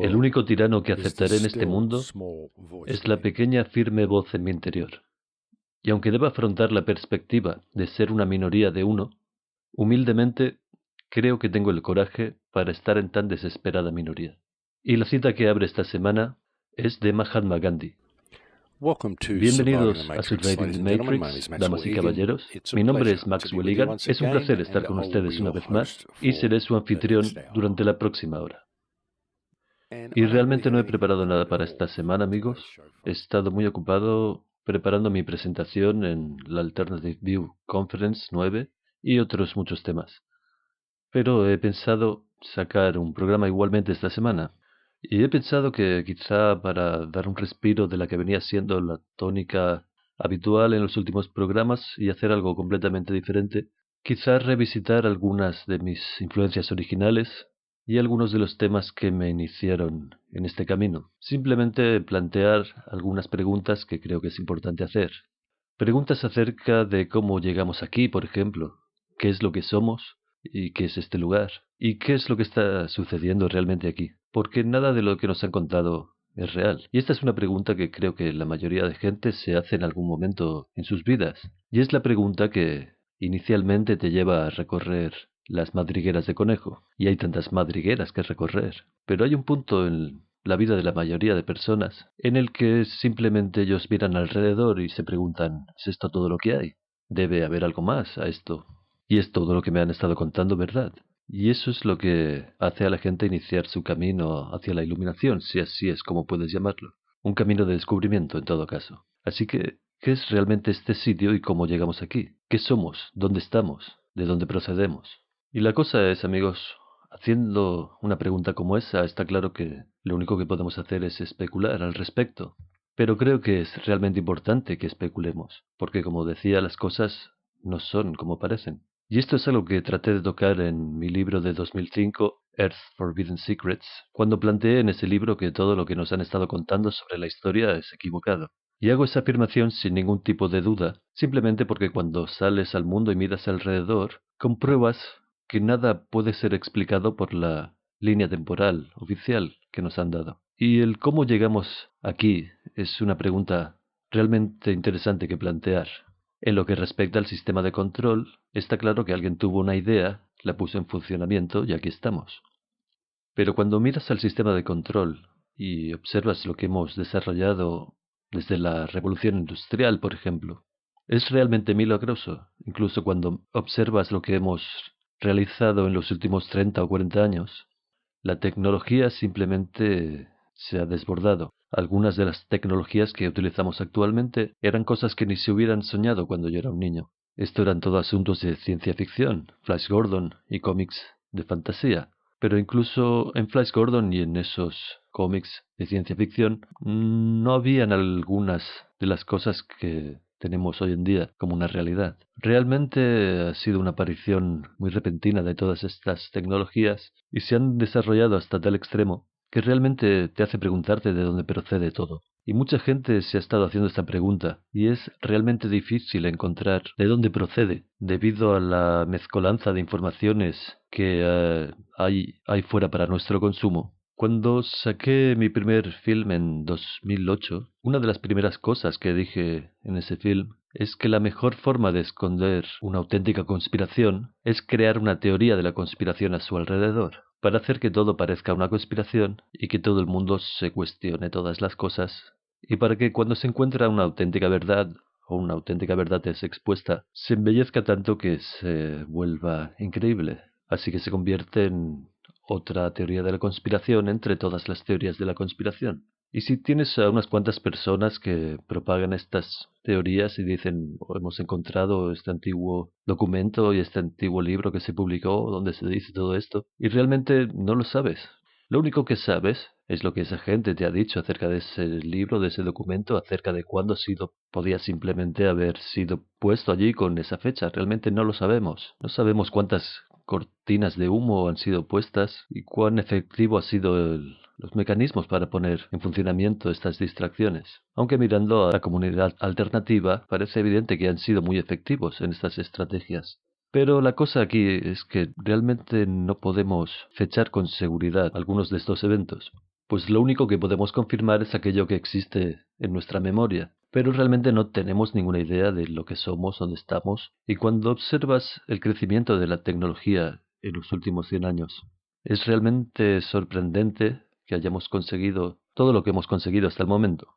El único tirano que aceptaré en este mundo es la pequeña firme voz en mi interior. Y aunque deba afrontar la perspectiva de ser una minoría de uno, humildemente creo que tengo el coraje para estar en tan desesperada minoría. Y la cita que abre esta semana es de Mahatma Gandhi. Bienvenidos a Surviving the Matrix, damas y caballeros. Mi nombre es Maxwell Egan. Es un placer estar con ustedes una vez más y seré su anfitrión durante la próxima hora. Y realmente no he preparado nada para esta semana, amigos. He estado muy ocupado preparando mi presentación en la Alternative View Conference 9 y otros muchos temas. Pero he pensado sacar un programa igualmente esta semana. Y he pensado que quizá para dar un respiro de la que venía siendo la tónica habitual en los últimos programas y hacer algo completamente diferente, quizá revisitar algunas de mis influencias originales y algunos de los temas que me iniciaron en este camino. Simplemente plantear algunas preguntas que creo que es importante hacer. Preguntas acerca de cómo llegamos aquí, por ejemplo, qué es lo que somos y qué es este lugar, y qué es lo que está sucediendo realmente aquí, porque nada de lo que nos han contado es real. Y esta es una pregunta que creo que la mayoría de gente se hace en algún momento en sus vidas, y es la pregunta que inicialmente te lleva a recorrer las madrigueras de conejo, y hay tantas madrigueras que recorrer, pero hay un punto en la vida de la mayoría de personas en el que simplemente ellos miran alrededor y se preguntan, ¿es esto todo lo que hay? Debe haber algo más a esto. Y es todo lo que me han estado contando, ¿verdad? Y eso es lo que hace a la gente iniciar su camino hacia la iluminación, si así es como puedes llamarlo. Un camino de descubrimiento, en todo caso. Así que, ¿qué es realmente este sitio y cómo llegamos aquí? ¿Qué somos? ¿Dónde estamos? ¿De dónde procedemos? Y la cosa es, amigos, haciendo una pregunta como esa, está claro que lo único que podemos hacer es especular al respecto. Pero creo que es realmente importante que especulemos, porque como decía, las cosas no son como parecen. Y esto es algo que traté de tocar en mi libro de 2005, Earth's Forbidden Secrets, cuando planteé en ese libro que todo lo que nos han estado contando sobre la historia es equivocado. Y hago esa afirmación sin ningún tipo de duda, simplemente porque cuando sales al mundo y miras alrededor, compruebas que nada puede ser explicado por la línea temporal oficial que nos han dado. Y el cómo llegamos aquí es una pregunta realmente interesante que plantear. En lo que respecta al sistema de control, está claro que alguien tuvo una idea, la puso en funcionamiento y aquí estamos. Pero cuando miras al sistema de control y observas lo que hemos desarrollado desde la revolución industrial, por ejemplo, es realmente milagroso, incluso cuando observas lo que hemos realizado en los últimos 30 o 40 años. La tecnología simplemente se ha desbordado. Algunas de las tecnologías que utilizamos actualmente eran cosas que ni se hubieran soñado cuando yo era un niño. Esto eran todo asuntos de ciencia ficción, Flash Gordon y cómics de fantasía. Pero incluso en Flash Gordon y en esos cómics de ciencia ficción no habían algunas de las cosas que tenemos hoy en día como una realidad. Realmente ha sido una aparición muy repentina de todas estas tecnologías y se han desarrollado hasta tal extremo que realmente te hace preguntarte de dónde procede todo. Y mucha gente se ha estado haciendo esta pregunta, y es realmente difícil encontrar de dónde procede, debido a la mezcolanza de informaciones que hay fuera para nuestro consumo. Cuando saqué mi primer film en 2008, una de las primeras cosas que dije en ese film es que la mejor forma de esconder una auténtica conspiración es crear una teoría de la conspiración a su alrededor, para hacer que todo parezca una conspiración y que todo el mundo se cuestione todas las cosas, y para que cuando se encuentra una auténtica verdad o una auténtica verdad es expuesta, se embellezca tanto que se vuelva increíble. Así que se convierte en otra teoría de la conspiración entre todas las teorías de la conspiración. Y si tienes a unas cuantas personas que propagan estas teorías y dicen, "Oh, hemos encontrado este antiguo documento y este antiguo libro que se publicó donde se dice todo esto", y realmente no lo sabes. Lo único que sabes es lo que esa gente te ha dicho acerca de ese libro, de ese documento, acerca de cuándo ha sido, podía simplemente haber sido puesto allí con esa fecha. Realmente no lo sabemos. No sabemos cuántas cortinas de humo han sido puestas y cuán efectivo han sido los mecanismos para poner en funcionamiento estas distracciones. Aunque mirando a la comunidad alternativa, parece evidente que han sido muy efectivos en estas estrategias. Pero la cosa aquí es que realmente no podemos fechar con seguridad algunos de estos eventos, pues lo único que podemos confirmar es aquello que existe en nuestra memoria, pero realmente no tenemos ninguna idea de lo que somos, dónde estamos, y cuando observas el crecimiento de la tecnología en los últimos 100 años, es realmente sorprendente que hayamos conseguido todo lo que hemos conseguido hasta el momento,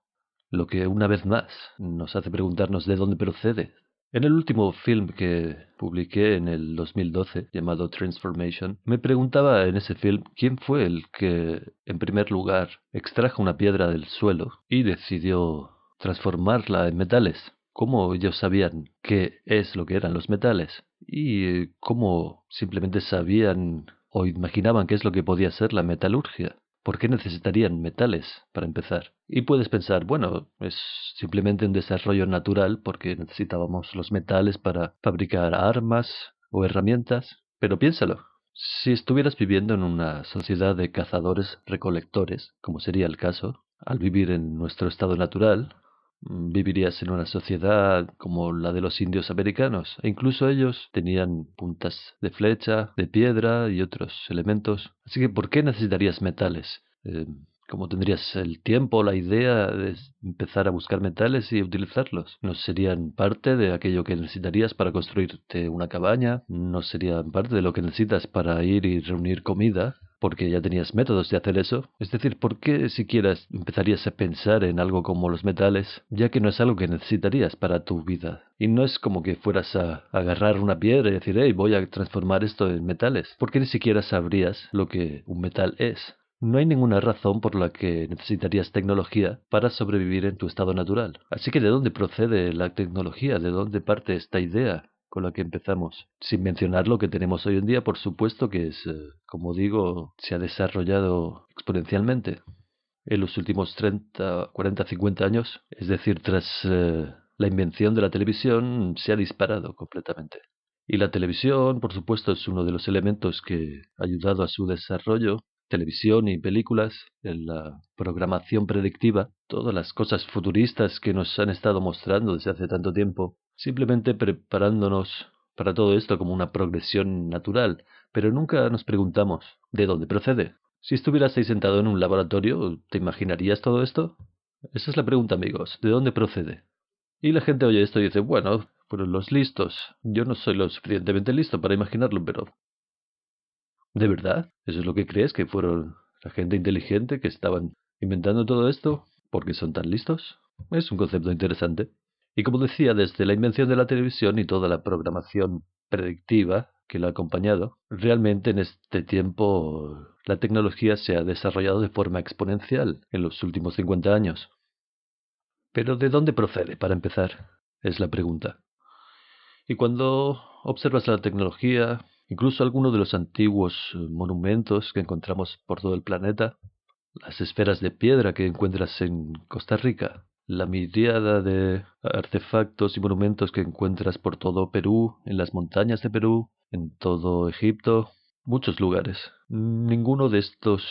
lo que una vez más nos hace preguntarnos de dónde procede. En el último film que publiqué en el 2012, llamado Transformation, me preguntaba en ese film quién fue el que, en primer lugar, extrajo una piedra del suelo y decidió transformarla en metales. ¿Cómo ellos sabían qué es lo que eran los metales? Y cómo simplemente sabían o imaginaban qué es lo que podía ser la metalurgia. ¿Por qué necesitarían metales para empezar? Y puedes pensar, bueno, es simplemente un desarrollo natural porque necesitábamos los metales para fabricar armas o herramientas, pero piénsalo. Si estuvieras viviendo en una sociedad de cazadores-recolectores, como sería el caso, al vivir en nuestro estado natural, vivirías en una sociedad como la de los indios americanos, e incluso ellos tenían puntas de flecha, de piedra y otros elementos. Así que, ¿por qué necesitarías metales? ¿Cómo tendrías el tiempo, la idea de empezar a buscar metales y utilizarlos? ¿No serían parte de aquello que necesitarías para construirte una cabaña? ¿No serían parte de lo que necesitas para ir y reunir comida? Porque ya tenías métodos de hacer eso. Es decir, ¿por qué siquiera empezarías a pensar en algo como los metales, ya que no es algo que necesitarías para tu vida? Y no es como que fueras a agarrar una piedra y decir, hey, voy a transformar esto en metales, porque ni siquiera sabrías lo que un metal es. No hay ninguna razón por la que necesitarías tecnología para sobrevivir en tu estado natural. Así que ¿de dónde procede la tecnología? ¿De dónde parte esta idea con la que empezamos? Sin mencionar lo que tenemos hoy en día, por supuesto que es, como digo, se ha desarrollado exponencialmente en los últimos 30, 40, 50 años. Es decir, tras la invención de la televisión se ha disparado completamente. Y la televisión, por supuesto, es uno de los elementos que ha ayudado a su desarrollo. Televisión y películas, en la programación predictiva, todas las cosas futuristas que nos han estado mostrando desde hace tanto tiempo, simplemente preparándonos para todo esto como una progresión natural, pero nunca nos preguntamos ¿de dónde procede? Si estuvieras ahí sentado en un laboratorio, ¿te imaginarías todo esto? Esa es la pregunta, amigos, ¿de dónde procede? Y la gente oye esto y dice, bueno, fueron los listos. Yo no soy lo suficientemente listo para imaginarlo, pero ¿de verdad? ¿Eso es lo que crees? ¿Que fueron la gente inteligente que estaban inventando todo esto? ¿Porque son tan listos? Es un concepto interesante. Y como decía, desde la invención de la televisión y toda la programación predictiva que la ha acompañado, realmente en este tiempo la tecnología se ha desarrollado de forma exponencial en los últimos 50 años. Pero ¿de dónde procede, para empezar? Es la pregunta. Y cuando observas la tecnología, incluso algunos de los antiguos monumentos que encontramos por todo el planeta, las esferas de piedra que encuentras en Costa Rica, la miríada de artefactos y monumentos que encuentras por todo Perú, en las montañas de Perú, en todo Egipto, muchos lugares. Ninguno de estos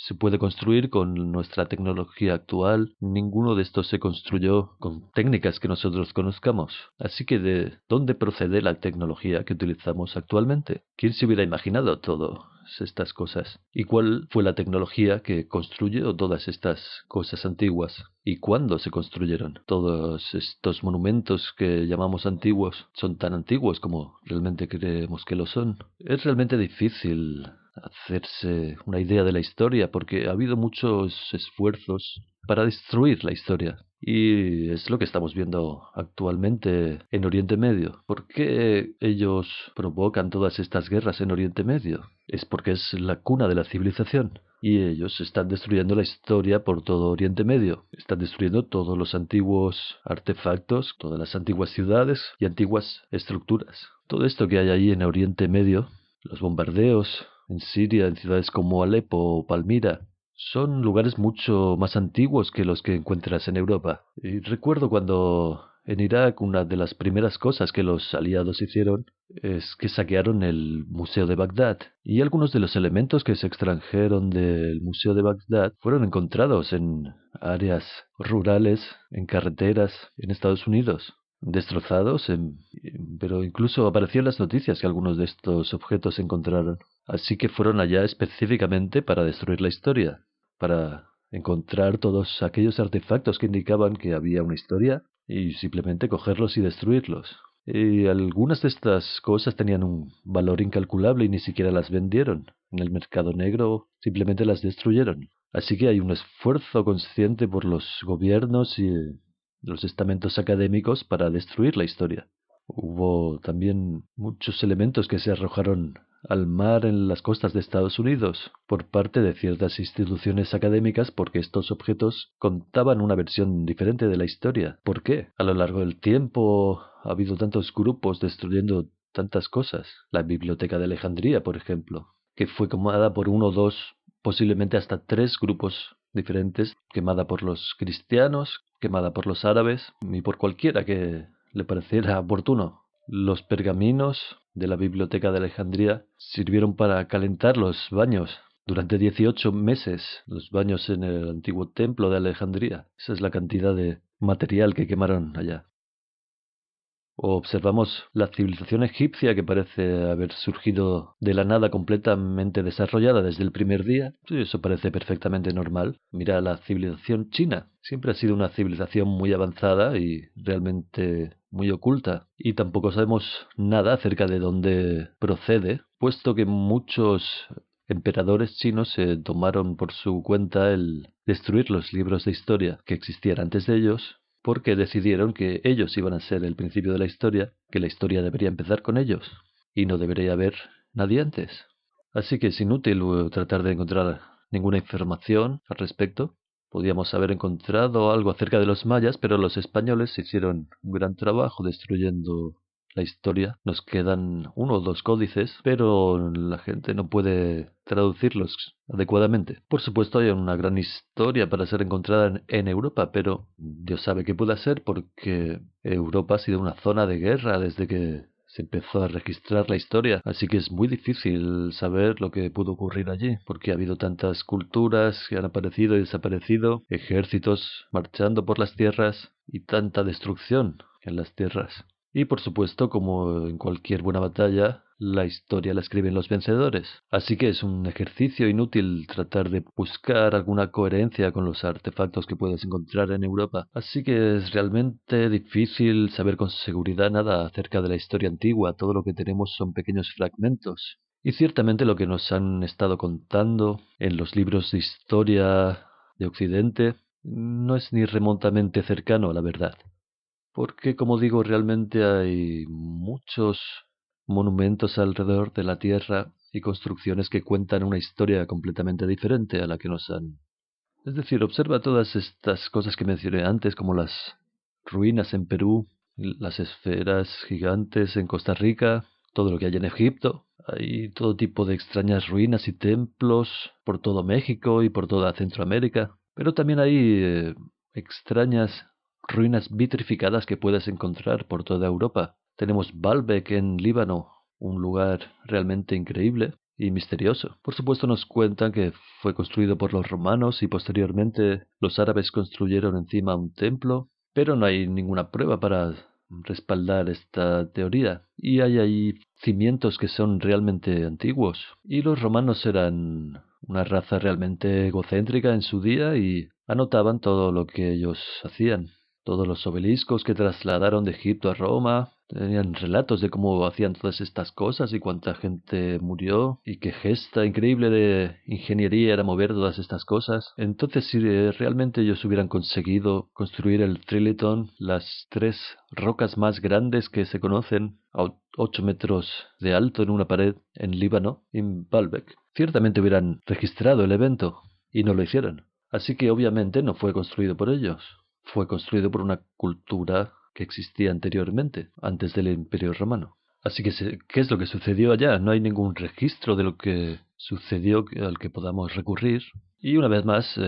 se puede construir con nuestra tecnología actual. Ninguno de estos se construyó con técnicas que nosotros conozcamos. Así que ¿de dónde procede la tecnología que utilizamos actualmente? ¿Quién se hubiera imaginado todas estas cosas? ¿Y cuál fue la tecnología que construyó todas estas cosas antiguas? ¿Y cuándo se construyeron? Todos estos monumentos que llamamos antiguos son tan antiguos como realmente creemos que lo son. Es realmente difícil hacerse una idea de la historia porque ha habido muchos esfuerzos para destruir la historia. Y es lo que estamos viendo actualmente en Oriente Medio. ¿Por qué ellos provocan todas estas guerras en Oriente Medio? Es porque es la cuna de la civilización. Y ellos están destruyendo la historia por todo Oriente Medio. Están destruyendo todos los antiguos artefactos, todas las antiguas ciudades y antiguas estructuras. Todo esto que hay ahí en Oriente Medio, los bombardeos en Siria, en ciudades como Alepo o Palmira, son lugares mucho más antiguos que los que encuentras en Europa. Y recuerdo cuando en Irak una de las primeras cosas que los aliados hicieron es que saquearon el Museo de Bagdad. Y algunos de los elementos que se extrajeron del Museo de Bagdad fueron encontrados en áreas rurales, en carreteras, en Estados Unidos. destrozados, pero incluso apareció en las noticias que algunos de estos objetos se encontraron. Así que fueron allá específicamente para destruir la historia, para encontrar todos aquellos artefactos que indicaban que había una historia y simplemente cogerlos y destruirlos. Y algunas de estas cosas tenían un valor incalculable y ni siquiera las vendieron. En el mercado negro simplemente las destruyeron. Así que hay un esfuerzo consciente por los gobiernos y los estamentos académicos para destruir la historia. Hubo también muchos elementos que se arrojaron al mar en las costas de Estados Unidos por parte de ciertas instituciones académicas porque estos objetos contaban una versión diferente de la historia. ¿Por qué? A lo largo del tiempo ha habido tantos grupos destruyendo tantas cosas. La Biblioteca de Alejandría, por ejemplo, que fue quemada por uno, dos, posiblemente hasta tres grupos diferentes, quemada por los cristianos, quemada por los árabes y por cualquiera que le pareciera oportuno. Los pergaminos de la Biblioteca de Alejandría sirvieron para calentar los baños durante 18 meses, los baños en el antiguo templo de Alejandría. Esa es la cantidad de material que quemaron allá. O observamos la civilización egipcia que parece haber surgido de la nada completamente desarrollada desde el primer día. Sí, eso parece perfectamente normal. Mira la civilización china. Siempre ha sido una civilización muy avanzada y realmente muy oculta. Y tampoco sabemos nada acerca de dónde procede, puesto que muchos emperadores chinos se tomaron por su cuenta el destruir los libros de historia que existían antes de ellos porque decidieron que ellos iban a ser el principio de la historia, que la historia debería empezar con ellos, y no debería haber nadie antes. Así que es inútil tratar de encontrar ninguna información al respecto. Podíamos haber encontrado algo acerca de los mayas, pero los españoles hicieron un gran trabajo destruyendo la historia. Nos quedan uno o dos códices, pero la gente no puede traducirlos adecuadamente. Por supuesto, hay una gran historia para ser encontrada en Europa, pero Dios sabe qué puede ser porque Europa ha sido una zona de guerra desde que se empezó a registrar la historia, así que es muy difícil saber lo que pudo ocurrir allí, porque ha habido tantas culturas que han aparecido y desaparecido, ejércitos marchando por las tierras y tanta destrucción en las tierras. Y por supuesto, como en cualquier buena batalla, la historia la escriben los vencedores. Así que es un ejercicio inútil tratar de buscar alguna coherencia con los artefactos que puedes encontrar en Europa. Así que es realmente difícil saber con seguridad nada acerca de la historia antigua. Todo lo que tenemos son pequeños fragmentos. Y ciertamente lo que nos han estado contando en los libros de historia de Occidente no es ni remotamente cercano a la verdad. Porque, como digo, realmente hay muchos monumentos alrededor de la Tierra y construcciones que cuentan una historia completamente diferente a la que nos han. Es decir, observa todas estas cosas que mencioné antes, como las ruinas en Perú, las esferas gigantes en Costa Rica, todo lo que hay en Egipto. Hay todo tipo de extrañas ruinas y templos por todo México y por toda Centroamérica. Pero también hay extrañas ruinas vitrificadas que puedes encontrar por toda Europa. Tenemos Baalbek en Líbano, un lugar realmente increíble y misterioso. Por supuesto nos cuentan que fue construido por los romanos y posteriormente los árabes construyeron encima un templo, pero no hay ninguna prueba para respaldar esta teoría. Y hay ahí cimientos que son realmente antiguos. Y los romanos eran una raza realmente egocéntrica en su día y anotaban todo lo que ellos hacían. Todos los obeliscos que trasladaron de Egipto a Roma tenían relatos de cómo hacían todas estas cosas y cuánta gente murió y qué gesta increíble de ingeniería era mover todas estas cosas. Entonces, si realmente ellos hubieran conseguido construir el Trilitón, las tres rocas más grandes que se conocen, a 8 metros de alto en una pared en Líbano, en Baalbek, ciertamente hubieran registrado el evento y no lo hicieron. Así que obviamente no fue construido por ellos. Fue construido por una cultura que existía anteriormente, antes del Imperio Romano. Así que, ¿qué es lo que sucedió allá? No hay ningún registro de lo que sucedió al que podamos recurrir. Y una vez más,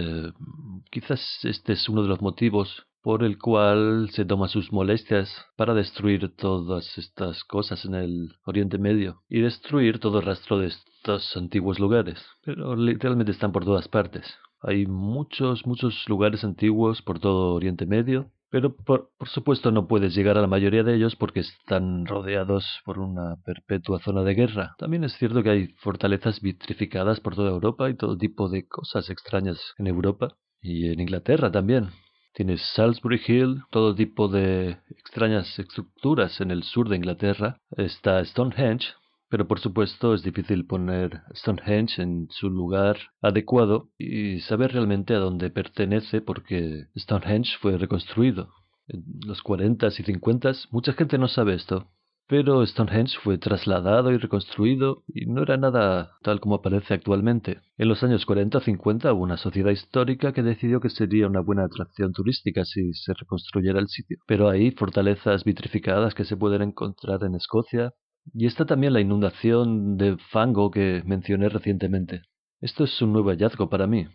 quizás este es uno de los motivos por el cual se toma sus molestias para destruir todas estas cosas en el Oriente Medio y destruir todo rastro de estos antiguos lugares. Pero literalmente están por todas partes. Hay muchos lugares antiguos por todo Oriente Medio Pero por supuesto no puedes llegar a la mayoría de ellos porque están rodeados por una perpetua zona de guerra. También es cierto que hay fortalezas vitrificadas por toda Europa y todo tipo de cosas extrañas en Europa y en Inglaterra también. Tienes Salisbury Hill, todo tipo de extrañas estructuras en el sur de Inglaterra. Está Stonehenge, pero por supuesto es difícil poner Stonehenge en su lugar adecuado y saber realmente a dónde pertenece porque Stonehenge fue reconstruido. En los 40s y 50s mucha gente no sabe esto, pero Stonehenge fue trasladado y reconstruido y no era nada tal como aparece actualmente. En los años 40 o 50 hubo una sociedad histórica que decidió que sería una buena atracción turística si se reconstruyera el sitio. Pero hay fortalezas vitrificadas que se pueden encontrar en Escocia, y está también la inundación de fango que mencioné recientemente. Esto es un nuevo hallazgo para mí,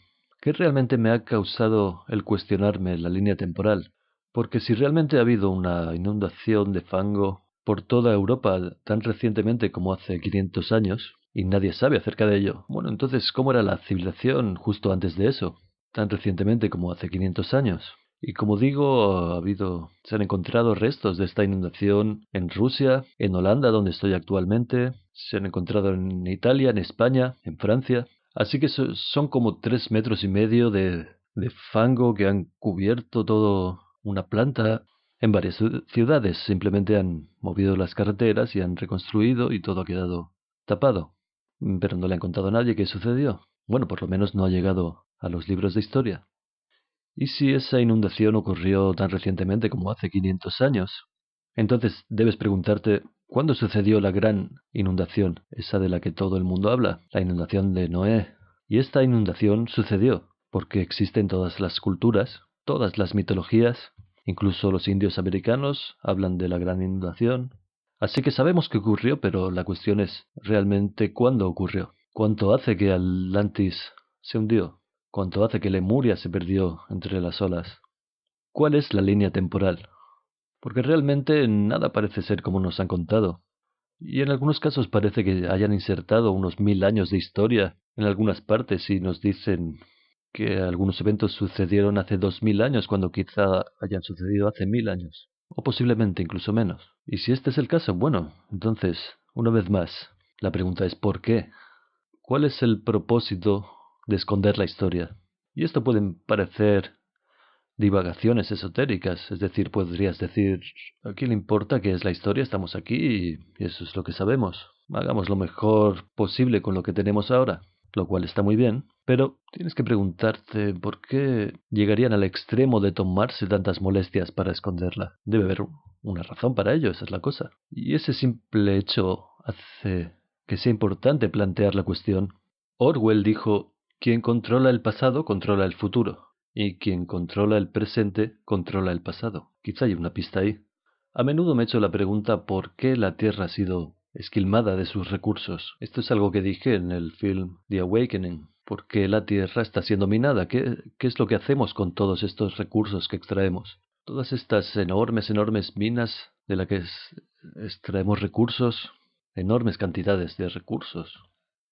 que realmente me ha causado el cuestionarme la línea temporal, porque si realmente ha habido una inundación de fango por toda Europa tan recientemente como hace 500 años, y nadie sabe acerca de ello, bueno, entonces, ¿cómo era la civilización justo antes de eso, tan recientemente como hace 500 años? Y como digo, se han encontrado restos de esta inundación en Rusia, en Holanda, donde estoy actualmente, se han encontrado en Italia, en España, en Francia. Así que son como 3,5 metros de fango que han cubierto todo una planta en varias ciudades. Simplemente han movido las carreteras y han reconstruido y todo ha quedado tapado. Pero no le han contado a nadie qué sucedió. Bueno, por lo menos no ha llegado a los libros de historia. ¿Y si esa inundación ocurrió tan recientemente como hace 500 años? Entonces debes preguntarte, ¿cuándo sucedió la gran inundación, esa de la que todo el mundo habla, la inundación de Noé? Y esta inundación sucedió porque existen todas las culturas, todas las mitologías, incluso los indios americanos hablan de la gran inundación. Así que sabemos que ocurrió, pero la cuestión es realmente cuándo ocurrió. ¿Cuánto hace que Atlantis se hundió? ¿Cuánto hace que Lemuria se perdió entre las olas? ¿Cuál es la línea temporal? Porque realmente nada parece ser como nos han contado. Y en algunos casos parece que hayan insertado unos 1000 años de historia en algunas partes y nos dicen que algunos eventos sucedieron hace 2000 años cuando quizá hayan sucedido hace 1000 años. O posiblemente incluso menos. Y si este es el caso, bueno, entonces, una vez más, la pregunta es ¿por qué? ¿Cuál es el propósito de esconder la historia? Y esto pueden parecer divagaciones esotéricas, es decir, podrías decir, ¿a quién le importa qué es la historia? Estamos aquí y eso es lo que sabemos. Hagamos lo mejor posible con lo que tenemos ahora, lo cual está muy bien, pero tienes que preguntarte por qué llegarían al extremo de tomarse tantas molestias para esconderla. Debe haber una razón para ello, esa es la cosa. Y ese simple hecho hace que sea importante plantear la cuestión. Orwell dijo, quien controla el pasado controla el futuro. Y quien controla el presente controla el pasado. Quizá hay una pista ahí. A menudo me he hecho la pregunta por qué la Tierra ha sido esquilmada de sus recursos. Esto es algo que dije en el film The Awakening. ¿Por qué la Tierra está siendo minada? ¿Qué es lo que hacemos con todos estos recursos que extraemos? Todas estas enormes minas de las que extraemos recursos, enormes cantidades de recursos,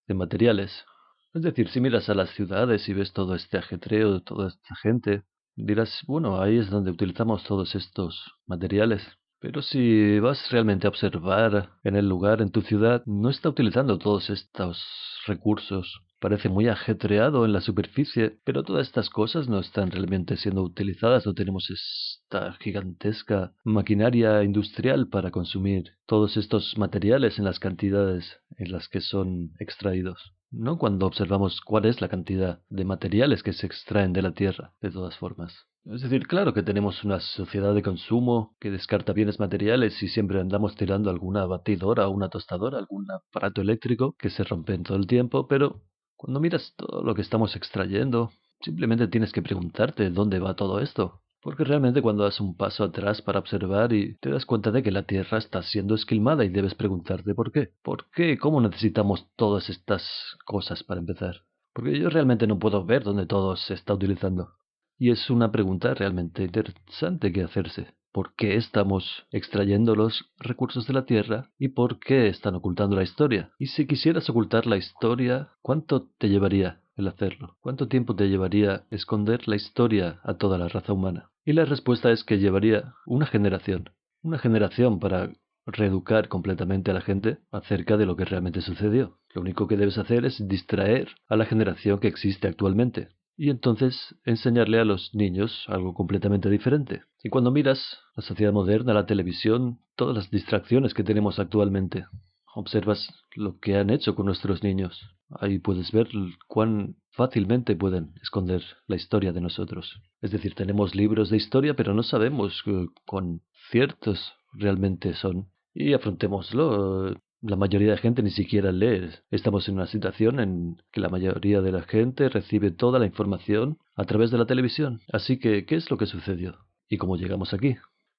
de materiales. Es decir, si miras a las ciudades y ves todo este ajetreo, toda esta gente, dirás, bueno, ahí es donde utilizamos todos estos materiales. Pero si vas realmente a observar en el lugar, en tu ciudad, no está utilizando todos estos recursos. Parece muy ajetreado en la superficie, pero todas estas cosas no están realmente siendo utilizadas. No tenemos esta gigantesca maquinaria industrial para consumir todos estos materiales en las cantidades en las que son extraídos. No cuando observamos cuál es la cantidad de materiales que se extraen de la Tierra, de todas formas. Es decir, claro que tenemos una sociedad de consumo que descarta bienes materiales y siempre andamos tirando alguna batidora o una tostadora, algún aparato eléctrico que se rompe en todo el tiempo, pero cuando miras todo lo que estamos extrayendo, simplemente tienes que preguntarte dónde va todo esto. Porque realmente cuando das un paso atrás para observar y te das cuenta de que la Tierra está siendo esquilmada y debes preguntarte por qué. ¿Por qué? ¿Cómo necesitamos todas estas cosas para empezar? Porque yo realmente no puedo ver dónde todo se está utilizando. Y es una pregunta realmente interesante que hacerse. ¿Por qué estamos extrayendo los recursos de la Tierra y por qué están ocultando la historia? Y si quisieras ocultar la historia, ¿cuánto te llevaría? el hacerlo? ¿Cuánto tiempo te llevaría esconder la historia a toda la raza humana? Y la respuesta es que llevaría una generación para reeducar completamente a la gente acerca de lo que realmente sucedió. Lo único que debes hacer es distraer a la generación que existe actualmente y entonces enseñarle a los niños algo completamente diferente. Y cuando miras la sociedad moderna, la televisión, todas las distracciones que tenemos actualmente, observas lo que han hecho con nuestros niños. Ahí puedes ver cuán fácilmente pueden esconder la historia de nosotros. Es decir, tenemos libros de historia, pero no sabemos cuán ciertos realmente son. Y afrontémoslo. La mayoría de gente ni siquiera lee. Estamos en una situación en que la mayoría de la gente recibe toda la información a través de la televisión. Así que, ¿qué es lo que sucedió? ¿Y cómo llegamos aquí?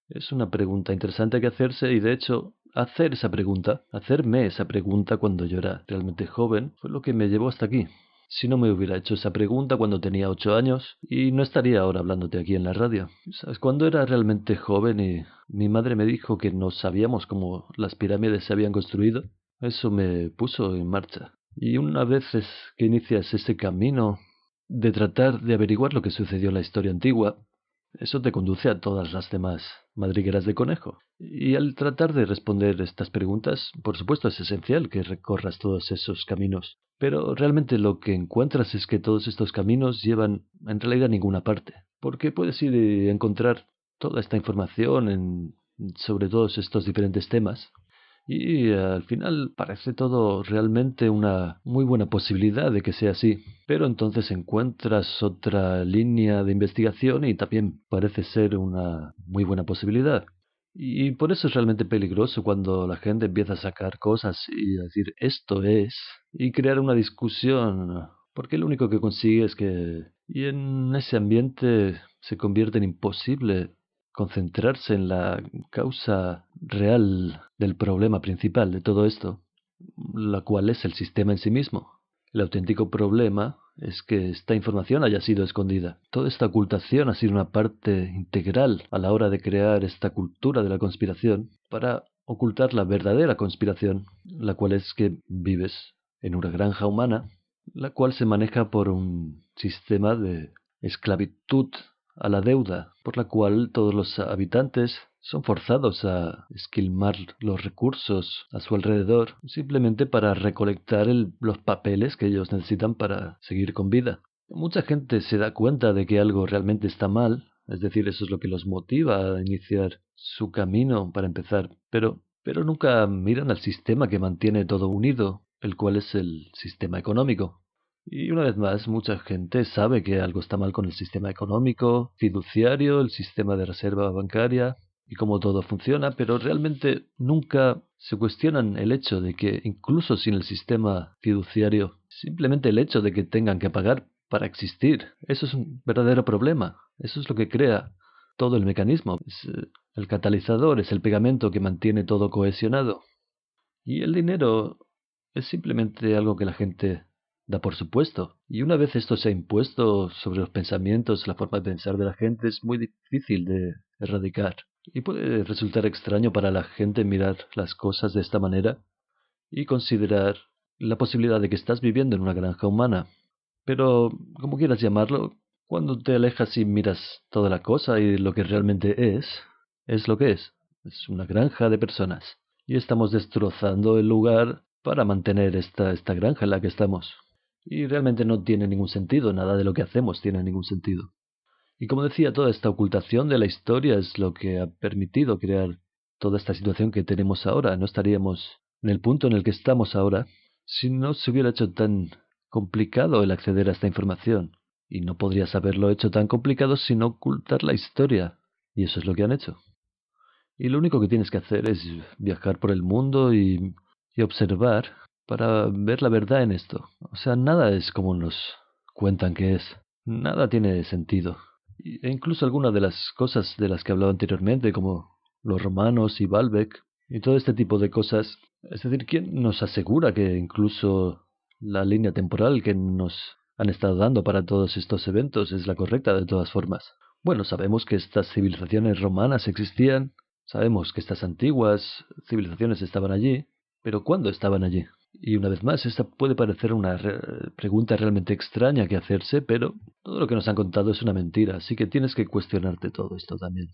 Es una pregunta interesante que hacerse y de hecho, hacerme esa pregunta cuando yo era realmente joven, fue lo que me llevó hasta aquí. Si no me hubiera hecho esa pregunta cuando tenía 8 años, y no estaría ahora hablándote aquí en la radio. ¿Sabes? Cuando era realmente joven y mi madre me dijo que no sabíamos cómo las pirámides se habían construido, eso me puso en marcha. Y una vez que inicias ese camino de tratar de averiguar lo que sucedió en la historia antigua, eso te conduce a todas las demás madrigueras de conejo. Y al tratar de responder estas preguntas, por supuesto es esencial que recorras todos esos caminos. Pero realmente lo que encuentras es que todos estos caminos llevan en realidad a ninguna parte. Porque puedes ir y encontrar toda esta información sobre todos estos diferentes temas. Y al final parece todo realmente una muy buena posibilidad de que sea así. Pero entonces encuentras otra línea de investigación y también parece ser una muy buena posibilidad. Y por eso es realmente peligroso cuando la gente empieza a sacar cosas y a decir esto es, y crear una discusión, porque lo único que consigue es que, y en ese ambiente se convierte en imposible concentrarse en la causa real del problema principal de todo esto, la cual es el sistema en sí mismo. El auténtico problema es que esta información haya sido escondida. Toda esta ocultación ha sido una parte integral a la hora de crear esta cultura de la conspiración para ocultar la verdadera conspiración, la cual es que vives en una granja humana, la cual se maneja por un sistema de esclavitud a la deuda, por la cual todos los habitantes son forzados a esquilmar los recursos a su alrededor simplemente para recolectar los papeles que ellos necesitan para seguir con vida. Mucha gente se da cuenta de que algo realmente está mal, es decir, eso es lo que los motiva a iniciar su camino para empezar, pero nunca miran al sistema que mantiene todo unido, el cual es el sistema económico. Y una vez más, mucha gente sabe que algo está mal con el sistema económico, fiduciario, el sistema de reserva bancaria y cómo todo funciona, pero realmente nunca se cuestionan el hecho de que incluso sin el sistema fiduciario, simplemente el hecho de que tengan que pagar para existir, eso es un verdadero problema. Eso es lo que crea todo el mecanismo. Es, el catalizador, es el pegamento que mantiene todo cohesionado. Y el dinero es simplemente algo que la gente da por supuesto. Y una vez esto se ha impuesto sobre los pensamientos, la forma de pensar de la gente, es muy difícil de erradicar. Y puede resultar extraño para la gente mirar las cosas de esta manera y considerar la posibilidad de que estás viviendo en una granja humana. Pero, como quieras llamarlo, cuando te alejas y miras toda la cosa y lo que realmente es lo que es. Es una granja de personas. Y estamos destrozando el lugar para mantener esta granja en la que estamos. Y realmente no tiene ningún sentido, nada de lo que hacemos tiene ningún sentido. Y como decía, toda esta ocultación de la historia es lo que ha permitido crear toda esta situación que tenemos ahora. No estaríamos en el punto en el que estamos ahora si no se hubiera hecho tan complicado el acceder a esta información. Y no podrías haberlo hecho tan complicado sin ocultar la historia. Y eso es lo que han hecho. Y lo único que tienes que hacer es viajar por el mundo y observar para ver la verdad en esto. O sea, nada es como nos cuentan que es. Nada tiene sentido. E incluso algunas de las cosas de las que hablaba anteriormente, como los romanos y Baalbek, y todo este tipo de cosas. Es decir, ¿quién nos asegura que incluso la línea temporal que nos han estado dando para todos estos eventos es la correcta de todas formas? Bueno, sabemos que estas civilizaciones romanas existían, sabemos que estas antiguas civilizaciones estaban allí, pero ¿cuándo estaban allí? Y una vez más, esta puede parecer una pregunta realmente extraña que hacerse, pero todo lo que nos han contado es una mentira, así que tienes que cuestionarte todo esto también.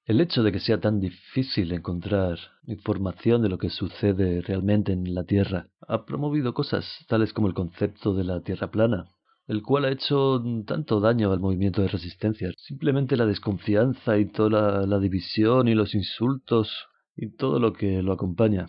El hecho de que sea tan difícil encontrar información de lo que sucede realmente en la Tierra ha promovido cosas tales como el concepto de la Tierra plana, el cual ha hecho tanto daño al movimiento de resistencia. Simplemente la desconfianza y toda la división y los insultos y todo lo que lo acompaña.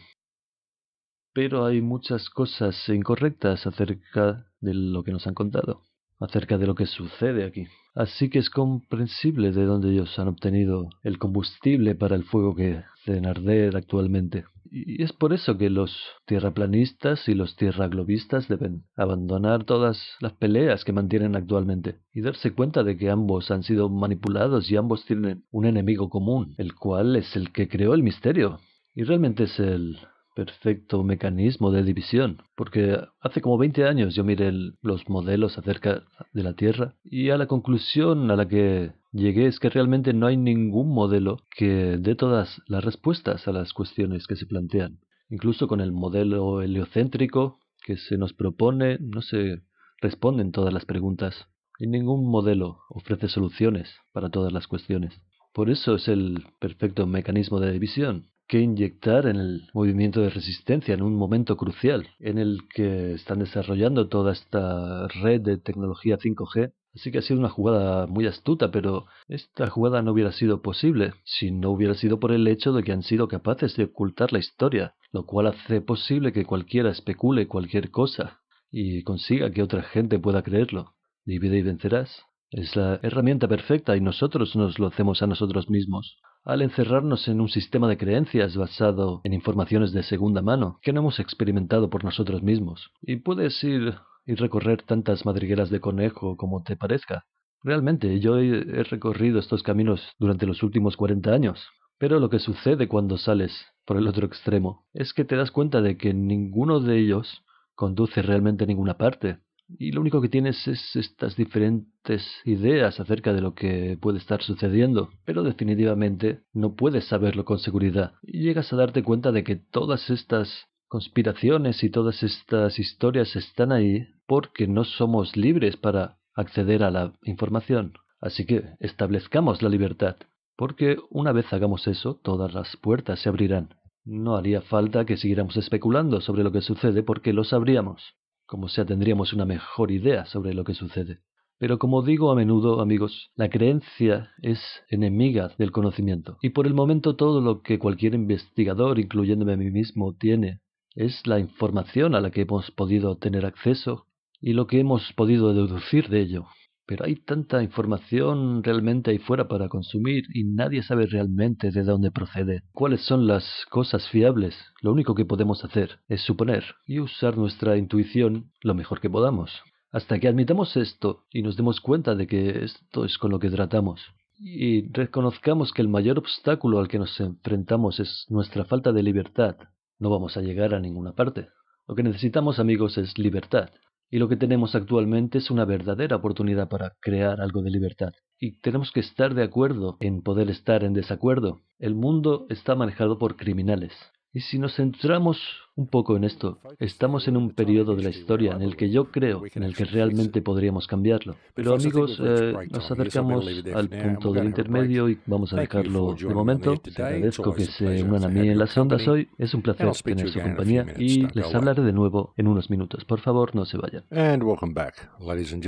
Pero hay muchas cosas incorrectas acerca de lo que nos han contado, acerca de lo que sucede aquí. Así que es comprensible de dónde ellos han obtenido el combustible para el fuego que hacen arder actualmente. Y es por eso que los tierraplanistas y los tierraglobistas deben abandonar todas las peleas que mantienen actualmente y darse cuenta de que ambos han sido manipulados y ambos tienen un enemigo común, el cual es el que creó el misterio. Y realmente es el perfecto mecanismo de división, porque hace como 20 años yo miré los modelos acerca de la Tierra y a la conclusión a la que llegué es que realmente no hay ningún modelo que dé todas las respuestas a las cuestiones que se plantean. Incluso con el modelo heliocéntrico que se nos propone, no se responden todas las preguntas y ningún modelo ofrece soluciones para todas las cuestiones. Por eso es el perfecto mecanismo de división que inyectar en el movimiento de resistencia en un momento crucial en el que están desarrollando toda esta red de tecnología 5G. Así que ha sido una jugada muy astuta, pero esta jugada no hubiera sido posible si no hubiera sido por el hecho de que han sido capaces de ocultar la historia, lo cual hace posible que cualquiera especule cualquier cosa y consiga que otra gente pueda creerlo. Divide y vencerás. Es la herramienta perfecta y nosotros nos lo hacemos a nosotros mismos al encerrarnos en un sistema de creencias basado en informaciones de segunda mano que no hemos experimentado por nosotros mismos. Y puedes ir y recorrer tantas madrigueras de conejo como te parezca. Realmente, yo he recorrido estos caminos durante los últimos 40 años. Pero lo que sucede cuando sales por el otro extremo es que te das cuenta de que ninguno de ellos conduce realmente a ninguna parte. Y lo único que tienes es estas diferentes ideas acerca de lo que puede estar sucediendo, pero definitivamente no puedes saberlo con seguridad. Y llegas a darte cuenta de que todas estas conspiraciones y todas estas historias están ahí porque no somos libres para acceder a la información. Así que establezcamos la libertad, porque una vez hagamos eso, todas las puertas se abrirán. No haría falta que siguiéramos especulando sobre lo que sucede porque lo sabríamos. Como sea, tendríamos una mejor idea sobre lo que sucede. Pero como digo a menudo, amigos, la creencia es enemiga del conocimiento. Y por el momento todo lo que cualquier investigador, incluyéndome a mí mismo, tiene es la información a la que hemos podido tener acceso y lo que hemos podido deducir de ello. Pero hay tanta información realmente ahí fuera para consumir y nadie sabe realmente de dónde procede. ¿Cuáles son las cosas fiables? Lo único que podemos hacer es suponer y usar nuestra intuición lo mejor que podamos. Hasta que admitamos esto y nos demos cuenta de que esto es con lo que tratamos. Y reconozcamos que el mayor obstáculo al que nos enfrentamos es nuestra falta de libertad. No vamos a llegar a ninguna parte. Lo que necesitamos, amigos, es libertad. Y lo que tenemos actualmente es una verdadera oportunidad para crear algo de libertad. Y tenemos que estar de acuerdo en poder estar en desacuerdo. El mundo está manejado por criminales. Y si nos centramos un poco en esto, estamos en un periodo de la historia en el que yo creo en el que realmente podríamos cambiarlo. Pero amigos, nos acercamos al punto del intermedio y vamos a dejarlo de momento. Les agradezco que se unan a mí en las ondas hoy. Es un placer tener su compañía y les hablaré de nuevo en unos minutos. Por favor, no se vayan.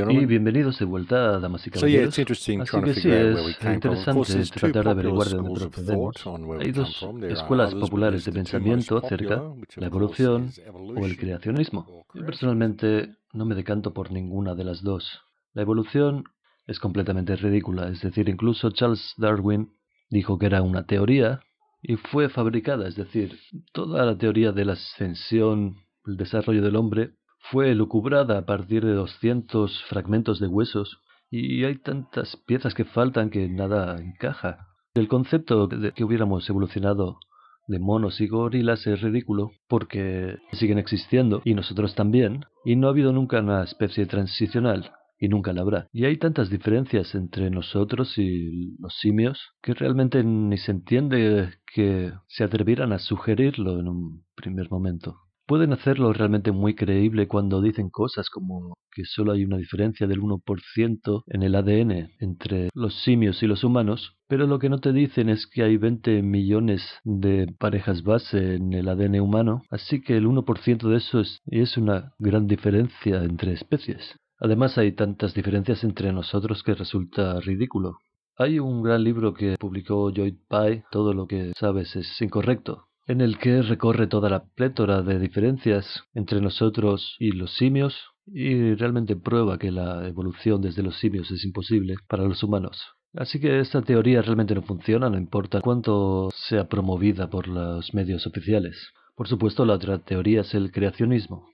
Y bienvenidos de vuelta, damas y caballeros. Así que sí, es interesante tratar de averiguar de dónde procedemos. Hay dos escuelas populares de pensamiento acerca de la evolución o el creacionismo. Yo personalmente no me decanto por ninguna de las dos. La evolución es completamente ridícula, es decir, incluso Charles Darwin dijo que era una teoría y fue fabricada, es decir, toda la teoría de la ascensión, el desarrollo del hombre, fue elucubrada a partir de 200 fragmentos de huesos y hay tantas piezas que faltan que nada encaja. El concepto de que hubiéramos evolucionado de monos y gorilas es ridículo porque siguen existiendo y nosotros también, y no ha habido nunca una especie transicional y nunca la habrá. Y hay tantas diferencias entre nosotros y los simios que realmente ni se entiende que se atrevieran a sugerirlo en un primer momento. pueden hacerlo realmente muy creíble cuando dicen cosas como que solo hay una diferencia del 1% en el ADN entre los simios y los humanos, pero lo que no te dicen es que hay 20 millones de parejas base en el ADN humano, así que el 1% de eso es una gran diferencia entre especies. Además, hay tantas diferencias entre nosotros que resulta ridículo. Hay un gran libro que publicó Joy Pye, Todo lo que sabes es incorrecto, en el que recorre toda la plétora de diferencias entre nosotros y los simios y realmente prueba que la evolución desde los simios es imposible para los humanos. Así que esta teoría realmente no funciona, no importa cuánto sea promovida por los medios oficiales. Por supuesto, la otra teoría es el creacionismo.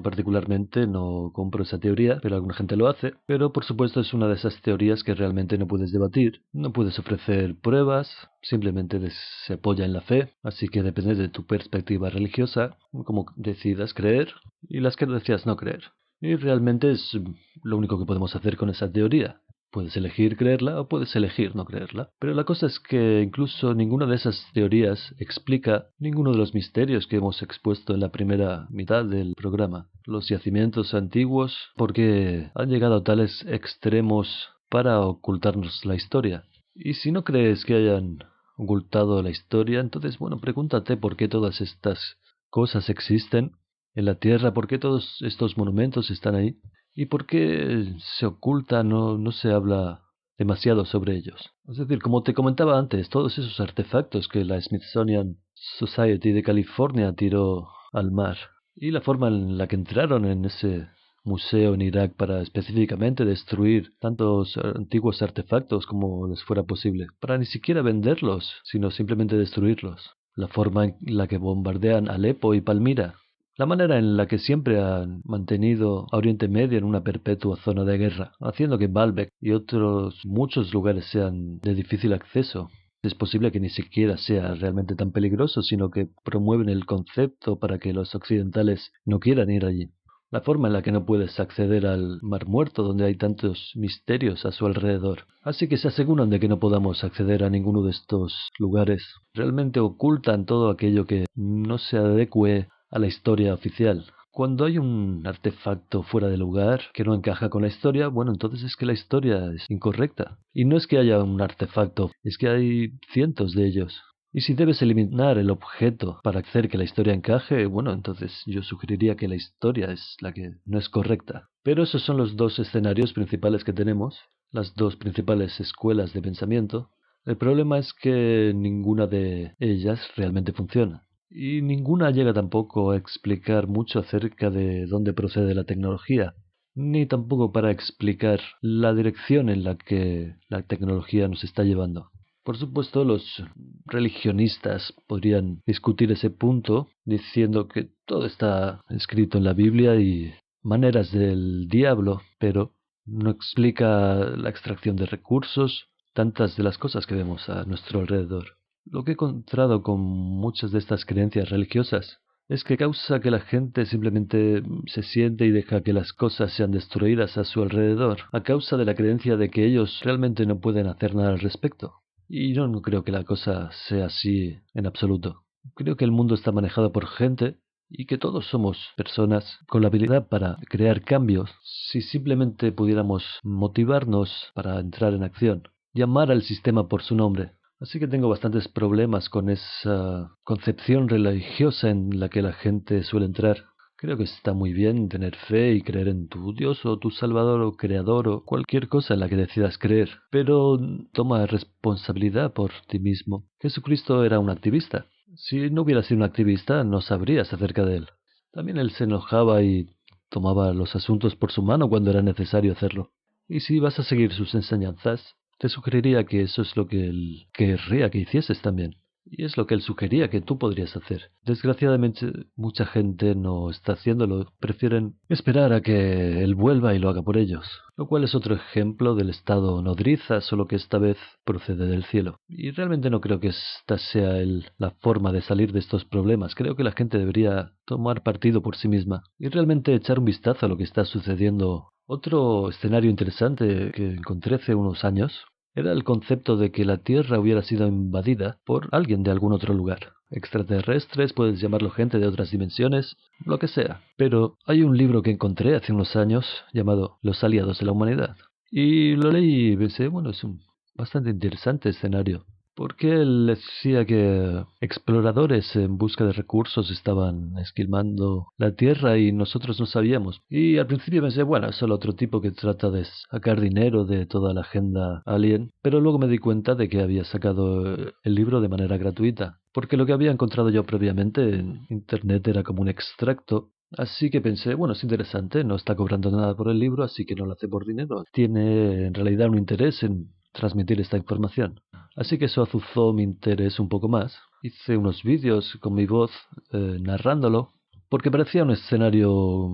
Particularmente no compro esa teoría, pero alguna gente lo hace. Pero por supuesto es una de esas teorías que realmente no puedes debatir, no puedes ofrecer pruebas, simplemente se apoya en la fe, así que depende de tu perspectiva religiosa, cómo decidas creer y las que decidas no creer. Y realmente es lo único que podemos hacer con esa teoría. Puedes elegir creerla o puedes elegir no creerla. Pero la cosa es que incluso ninguna de esas teorías explica ninguno de los misterios que hemos expuesto en la primera mitad del programa. Los yacimientos antiguos, porque han llegado a tales extremos para ocultarnos la historia. Y si no crees que hayan ocultado la historia, entonces, bueno, pregúntate por qué todas estas cosas existen en la Tierra, por qué todos estos monumentos están ahí. ¿Y por qué se oculta, no se habla demasiado sobre ellos? Es decir, como te comentaba antes, todos esos artefactos que la Smithsonian Society de California tiró al mar y la forma en la que entraron en ese museo en Irak para específicamente destruir tantos antiguos artefactos como les fuera posible, para ni siquiera venderlos, sino simplemente destruirlos. La forma en la que bombardean Alepo y Palmira, la manera en la que siempre han mantenido a Oriente Medio en una perpetua zona de guerra, haciendo que Baalbek y otros muchos lugares sean de difícil acceso. Es posible que ni siquiera sea realmente tan peligroso, sino que promueven el concepto para que los occidentales no quieran ir allí. La forma en la que no puedes acceder al Mar Muerto, donde hay tantos misterios a su alrededor. Así que se aseguran de que no podamos acceder a ninguno de estos lugares. Realmente ocultan todo aquello que no se adecue a la historia oficial. Cuando hay un artefacto fuera de lugar que no encaja con la historia, bueno, entonces es que la historia es incorrecta. Y no es que haya un artefacto, es que hay cientos de ellos. Y si debes eliminar el objeto para hacer que la historia encaje, bueno, entonces yo sugeriría que la historia es la que no es correcta. Pero esos son los dos escenarios principales que tenemos, las dos principales escuelas de pensamiento. El problema es que ninguna de ellas realmente funciona. Y ninguna llega tampoco a explicar mucho acerca de dónde procede la tecnología, ni tampoco para explicar la dirección en la que la tecnología nos está llevando. Por supuesto, los religionistas podrían discutir ese punto diciendo que todo está escrito en la Biblia y maneras del diablo, pero no explica la extracción de recursos, tantas de las cosas que vemos a nuestro alrededor. Lo que he encontrado con muchas de estas creencias religiosas es que causa que la gente simplemente se siente y deja que las cosas sean destruidas a su alrededor, a causa de la creencia de que ellos realmente no pueden hacer nada al respecto. Y yo no creo que la cosa sea así en absoluto. Creo que el mundo está manejado por gente y que todos somos personas con la habilidad para crear cambios si simplemente pudiéramos motivarnos para entrar en acción, llamar al sistema por su nombre. Así que tengo bastantes problemas con esa concepción religiosa en la que la gente suele entrar. Creo que está muy bien tener fe y creer en tu Dios o tu Salvador o Creador o cualquier cosa en la que decidas creer, pero toma responsabilidad por ti mismo. Jesucristo era un activista. Si no hubiera sido un activista, no sabrías acerca de él. También él se enojaba y tomaba los asuntos por su mano cuando era necesario hacerlo. Y si vas a seguir sus enseñanzas, te sugeriría que eso es lo que él querría que hicieses también. Y es lo que él sugería que tú podrías hacer. Desgraciadamente, mucha gente no está haciéndolo. Prefieren esperar a que él vuelva y lo haga por ellos. Lo cual es otro ejemplo del estado nodriza, solo que esta vez procede del cielo. Y realmente no creo que esta sea la forma de salir de estos problemas. Creo que la gente debería tomar partido por sí misma y realmente echar un vistazo a lo que está sucediendo. Otro escenario interesante que encontré hace unos años Era el concepto de que la Tierra hubiera sido invadida por alguien de algún otro lugar. Extraterrestres, puedes llamarlo gente de otras dimensiones, lo que sea. Pero hay un libro que encontré hace unos años llamado Los aliados de la humanidad. Y lo leí y pensé, bueno, es un bastante interesante escenario. Porque él decía que exploradores en busca de recursos estaban esquilmando la Tierra y nosotros no sabíamos. Y al principio pensé, bueno, es solo otro tipo que trata de sacar dinero de toda la agenda alien. Pero luego me di cuenta de que había sacado el libro de manera gratuita. Porque lo que había encontrado yo previamente en internet era como un extracto. Así que pensé, bueno, es interesante, no está cobrando nada por el libro, así que no lo hace por dinero. Tiene en realidad un interés en transmitir esta información. Así que eso azuzó mi interés un poco más. Hice unos vídeos con mi voz narrándolo, porque parecía un escenario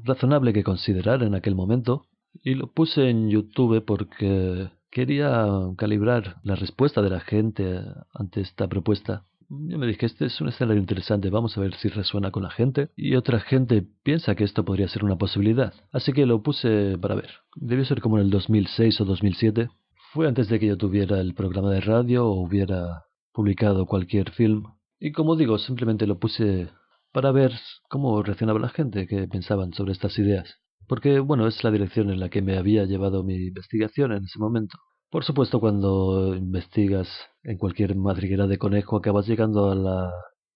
razonable que considerar en aquel momento, y lo puse en YouTube porque quería calibrar la respuesta de la gente ante esta propuesta. Yo me dije, este es un escenario interesante, vamos a ver si resuena con la gente. Y otra gente piensa que esto podría ser una posibilidad. Así que lo puse para ver. Debió ser como en el 2006 o 2007. Fue antes de que yo tuviera el programa de radio o hubiera publicado cualquier film. Y como digo, simplemente lo puse para ver cómo reaccionaba la gente, qué pensaban sobre estas ideas. Porque, bueno, es la dirección en la que me había llevado mi investigación en ese momento. Por supuesto, cuando investigas en cualquier madriguera de conejo, acabas llegando a la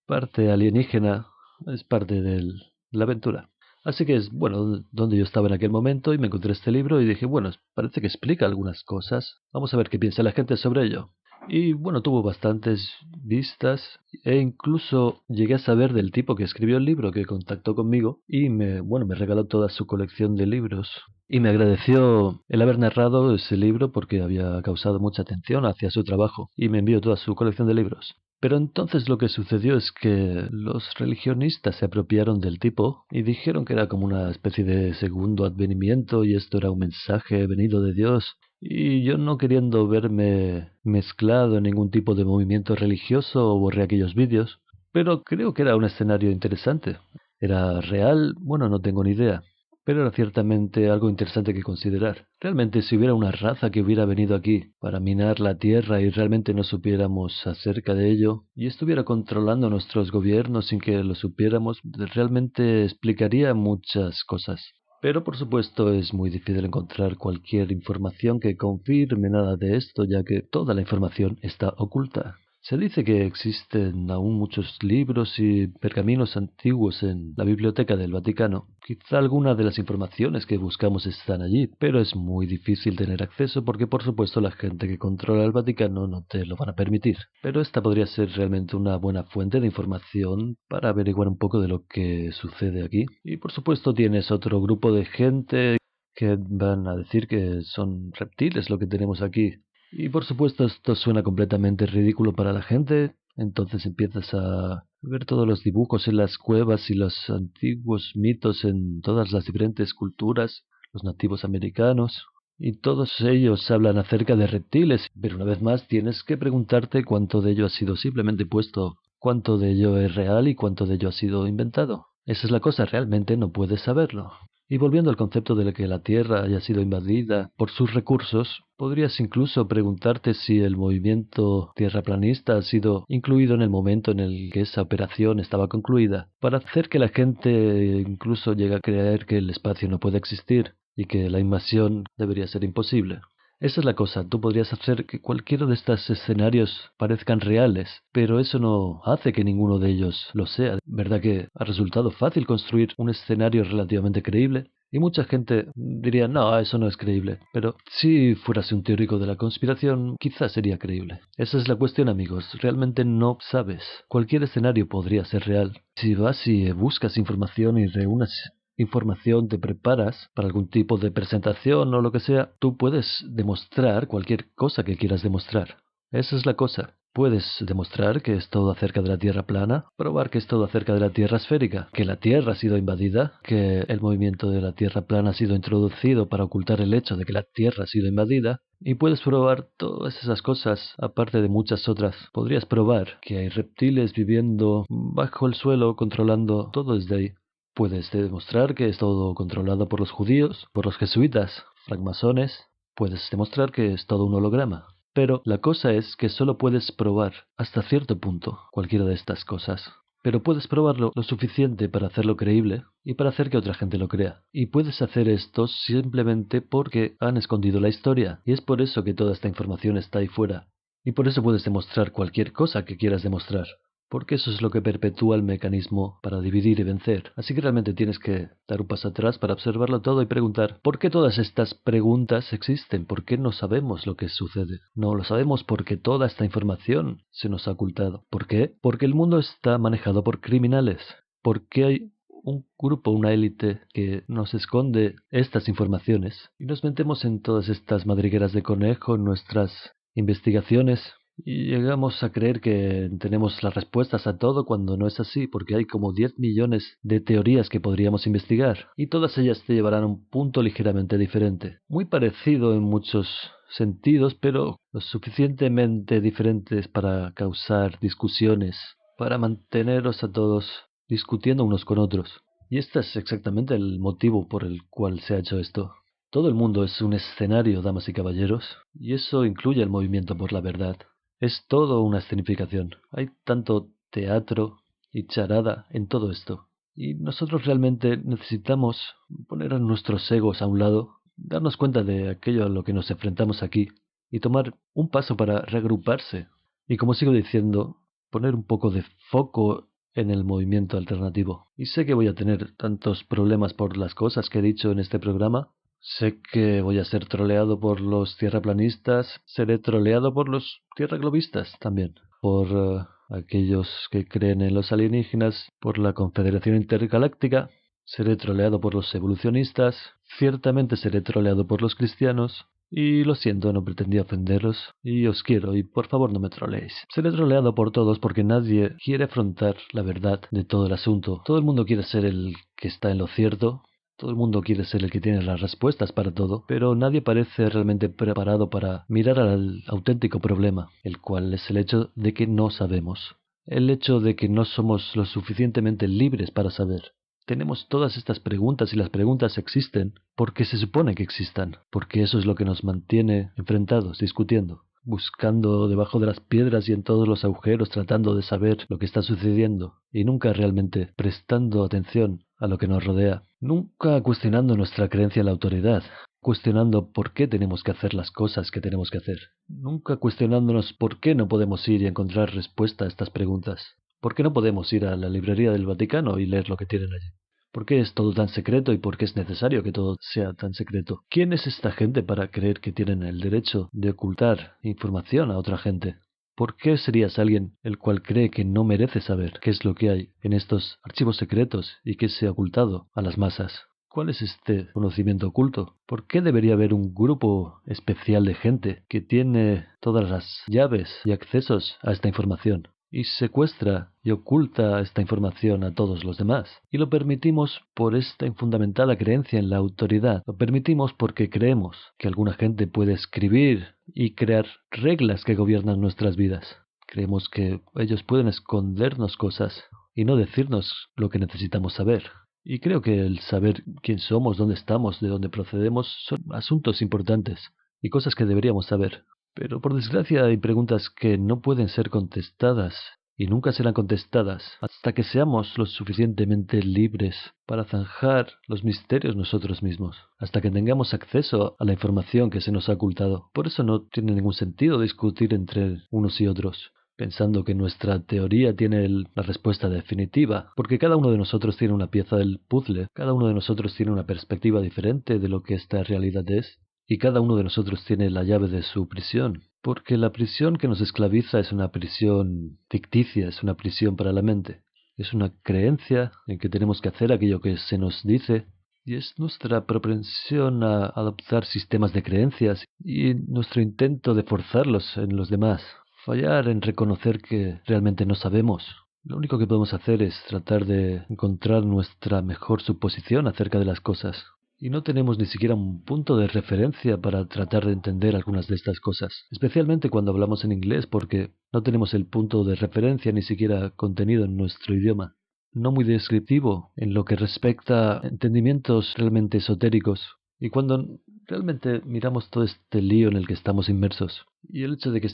parte alienígena, es parte de la aventura. Así que es, bueno, donde yo estaba en aquel momento y me encontré este libro y dije, bueno, parece que explica algunas cosas. Vamos a ver qué piensa la gente sobre ello. Y bueno, tuvo bastantes vistas e incluso llegué a saber del tipo que escribió el libro que contactó conmigo y me regaló toda su colección de libros. Y me agradeció el haber narrado ese libro porque había causado mucha atención hacia su trabajo y me envió toda su colección de libros. Pero entonces lo que sucedió es que los religionistas se apropiaron del tipo y dijeron que era como una especie de segundo advenimiento y esto era un mensaje venido de Dios. Y yo no queriendo verme mezclado en ningún tipo de movimiento religioso borré aquellos vídeos, pero creo que era un escenario interesante. ¿Era real? Bueno, no tengo ni idea. Pero era ciertamente algo interesante que considerar. Realmente si hubiera una raza que hubiera venido aquí para minar la tierra y realmente no supiéramos acerca de ello, y estuviera controlando nuestros gobiernos sin que lo supiéramos, realmente explicaría muchas cosas. Pero por supuesto es muy difícil encontrar cualquier información que confirme nada de esto, ya que toda la información está oculta. Se dice que existen aún muchos libros y pergaminos antiguos en la biblioteca del Vaticano. Quizá algunas de las informaciones que buscamos están allí, pero es muy difícil tener acceso porque por supuesto la gente que controla el Vaticano no te lo van a permitir. Pero esta podría ser realmente una buena fuente de información para averiguar un poco de lo que sucede aquí. Y por supuesto tienes otro grupo de gente que van a decir que son reptiles lo que tenemos aquí. Y por supuesto esto suena completamente ridículo para la gente, entonces empiezas a ver todos los dibujos en las cuevas y los antiguos mitos en todas las diferentes culturas, los nativos americanos, y todos ellos hablan acerca de reptiles, pero una vez más tienes que preguntarte cuánto de ello ha sido simplemente puesto, cuánto de ello es real y cuánto de ello ha sido inventado. Esa es la cosa, realmente no puedes saberlo. Y volviendo al concepto de que la Tierra haya sido invadida por sus recursos, podrías incluso preguntarte si el movimiento tierraplanista ha sido incluido en el momento en el que esa operación estaba concluida, para hacer que la gente incluso llegue a creer que el espacio no puede existir y que la invasión debería ser imposible. Esa es la cosa, tú podrías hacer que cualquiera de estos escenarios parezcan reales, pero eso no hace que ninguno de ellos lo sea. ¿Verdad que ha resultado fácil construir un escenario relativamente creíble? Y mucha gente diría, no, eso no es creíble. Pero si fueras un teórico de la conspiración, quizás sería creíble. Esa es la cuestión, amigos. Realmente no sabes. Cualquier escenario podría ser real. Si vas y buscas información y reúnes información, te preparas para algún tipo de presentación o lo que sea, tú puedes demostrar cualquier cosa que quieras demostrar. Esa es la cosa. Puedes demostrar que es todo acerca de la Tierra plana, probar que es todo acerca de la Tierra esférica, que la Tierra ha sido invadida, que el movimiento de la Tierra plana ha sido introducido para ocultar el hecho de que la Tierra ha sido invadida, y puedes probar todas esas cosas, aparte de muchas otras. Podrías probar que hay reptiles viviendo bajo el suelo, controlando todo desde ahí. Puedes demostrar que es todo controlado por los judíos, por los jesuitas, francmasones, Puedes demostrar que es todo un holograma. Pero la cosa es que solo puedes probar hasta cierto punto cualquiera de estas cosas. Pero puedes probarlo lo suficiente para hacerlo creíble y para hacer que otra gente lo crea. Y puedes hacer esto simplemente porque han escondido la historia. Y es por eso que toda esta información está ahí fuera. Y por eso puedes demostrar cualquier cosa que quieras demostrar. Porque eso es lo que perpetúa el mecanismo para dividir y vencer. Así que realmente tienes que dar un paso atrás para observarlo todo y preguntar, ¿por qué todas estas preguntas existen? ¿Por qué no sabemos lo que sucede? No lo sabemos porque toda esta información se nos ha ocultado. ¿Por qué? Porque el mundo está manejado por criminales. Porque hay un grupo, una élite que nos esconde estas informaciones y nos metemos en todas estas madrigueras de conejo en nuestras investigaciones. Y llegamos a creer que tenemos las respuestas a todo cuando no es así, porque hay como 10 millones de teorías que podríamos investigar, y todas ellas te llevarán a un punto ligeramente diferente. Muy parecido en muchos sentidos, pero lo suficientemente diferentes para causar discusiones, para manteneros a todos discutiendo unos con otros. Y este es exactamente el motivo por el cual se ha hecho esto. Todo el mundo es un escenario, damas y caballeros, y eso incluye el movimiento por la verdad. Es todo una escenificación. Hay tanto teatro y charada en todo esto. Y nosotros realmente necesitamos poner a nuestros egos a un lado, darnos cuenta de aquello a lo que nos enfrentamos aquí y tomar un paso para reagruparse. Y como sigo diciendo, poner un poco de foco en el movimiento alternativo. Y sé que voy a tener tantos problemas por las cosas que he dicho en este programa. Sé que voy a ser troleado por los tierraplanistas, seré troleado por los tierraglobistas también, por aquellos que creen en los alienígenas, por la Confederación Intergaláctica, seré troleado por los evolucionistas, ciertamente seré troleado por los cristianos, y lo siento, no pretendía ofenderos, y os quiero, y por favor no me troleéis. Seré troleado por todos porque nadie quiere afrontar la verdad de todo el asunto. Todo el mundo quiere ser el que está en lo cierto. Todo el mundo quiere ser el que tiene las respuestas para todo, pero nadie parece realmente preparado para mirar al auténtico problema, el cual es el hecho de que no sabemos. El hecho de que no somos lo suficientemente libres para saber. Tenemos todas estas preguntas y las preguntas existen porque se supone que existan, porque eso es lo que nos mantiene enfrentados, discutiendo, buscando debajo de las piedras y en todos los agujeros tratando de saber lo que está sucediendo y nunca realmente prestando atención a lo que nos rodea, nunca cuestionando nuestra creencia en la autoridad, cuestionando por qué tenemos que hacer las cosas que tenemos que hacer, nunca cuestionándonos por qué no podemos ir y encontrar respuesta a estas preguntas, por qué no podemos ir a la librería del Vaticano y leer lo que tienen allí. ¿Por qué es todo tan secreto y por qué es necesario que todo sea tan secreto? ¿Quién es esta gente para creer que tienen el derecho de ocultar información a otra gente? ¿Por qué serías alguien el cual cree que no merece saber qué es lo que hay en estos archivos secretos y qué se ha ocultado a las masas? ¿Cuál es este conocimiento oculto? ¿Por qué debería haber un grupo especial de gente que tiene todas las llaves y accesos a esta información y secuestra y oculta esta información a todos los demás? Y lo permitimos por esta infundamentada creencia en la autoridad. Lo permitimos porque creemos que alguna gente puede escribir y crear reglas que gobiernan nuestras vidas. Creemos que ellos pueden escondernos cosas y no decirnos lo que necesitamos saber. Y creo que el saber quién somos, dónde estamos, de dónde procedemos, son asuntos importantes y cosas que deberíamos saber. Pero por desgracia hay preguntas que no pueden ser contestadas y nunca serán contestadas hasta que seamos lo suficientemente libres para zanjar los misterios nosotros mismos, hasta que tengamos acceso a la información que se nos ha ocultado. Por eso no tiene ningún sentido discutir entre unos y otros, pensando que nuestra teoría tiene la respuesta definitiva, porque cada uno de nosotros tiene una pieza del puzzle, cada uno de nosotros tiene una perspectiva diferente de lo que esta realidad es, y cada uno de nosotros tiene la llave de su prisión, porque la prisión que nos esclaviza es una prisión ficticia, es una prisión para la mente, es una creencia en que tenemos que hacer aquello que se nos dice, y es nuestra propensión a adoptar sistemas de creencias y nuestro intento de forzarlos en los demás. Fallar en reconocer que realmente no sabemos. Lo único que podemos hacer es tratar de encontrar nuestra mejor suposición acerca de las cosas. Y no tenemos ni siquiera un punto de referencia para tratar de entender algunas de estas cosas. Especialmente cuando hablamos en inglés porque no tenemos el punto de referencia ni siquiera contenido en nuestro idioma. No muy descriptivo en lo que respecta a entendimientos realmente esotéricos. Y cuando realmente miramos todo este lío en el que estamos inmersos, y el hecho de que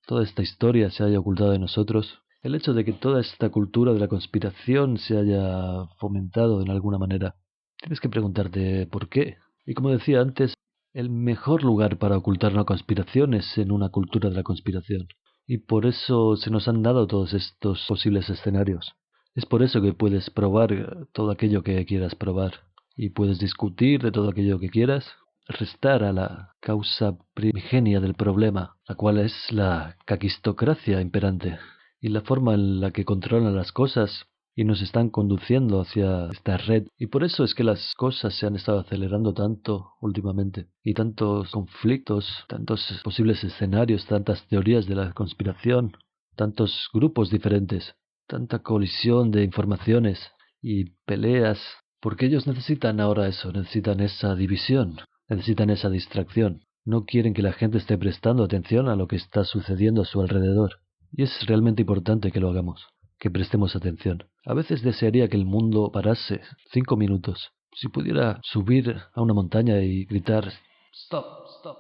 toda esta historia se haya ocultado de nosotros, el hecho de que toda esta cultura de la conspiración se haya fomentado en alguna manera, tienes que preguntarte por qué. Y como decía antes, el mejor lugar para ocultar una conspiración es en una cultura de la conspiración. Y por eso se nos han dado todos estos posibles escenarios. Es por eso que puedes probar todo aquello que quieras probar. Y puedes discutir de todo aquello que quieras, restar a la causa primigenia del problema, la cual es la caquistocracia imperante, y la forma en la que controlan las cosas y nos están conduciendo hacia esta red. Y por eso es que las cosas se han estado acelerando tanto últimamente. Y tantos conflictos, tantos posibles escenarios, tantas teorías de la conspiración, tantos grupos diferentes, tanta colisión de informaciones y peleas. Porque ellos necesitan ahora eso, necesitan esa división, necesitan esa distracción. No quieren que la gente esté prestando atención a lo que está sucediendo a su alrededor. Y es realmente importante que lo hagamos, que prestemos atención. A veces desearía que el mundo parase 5 minutos. Si pudiera subir a una montaña y gritar "Stop, stop",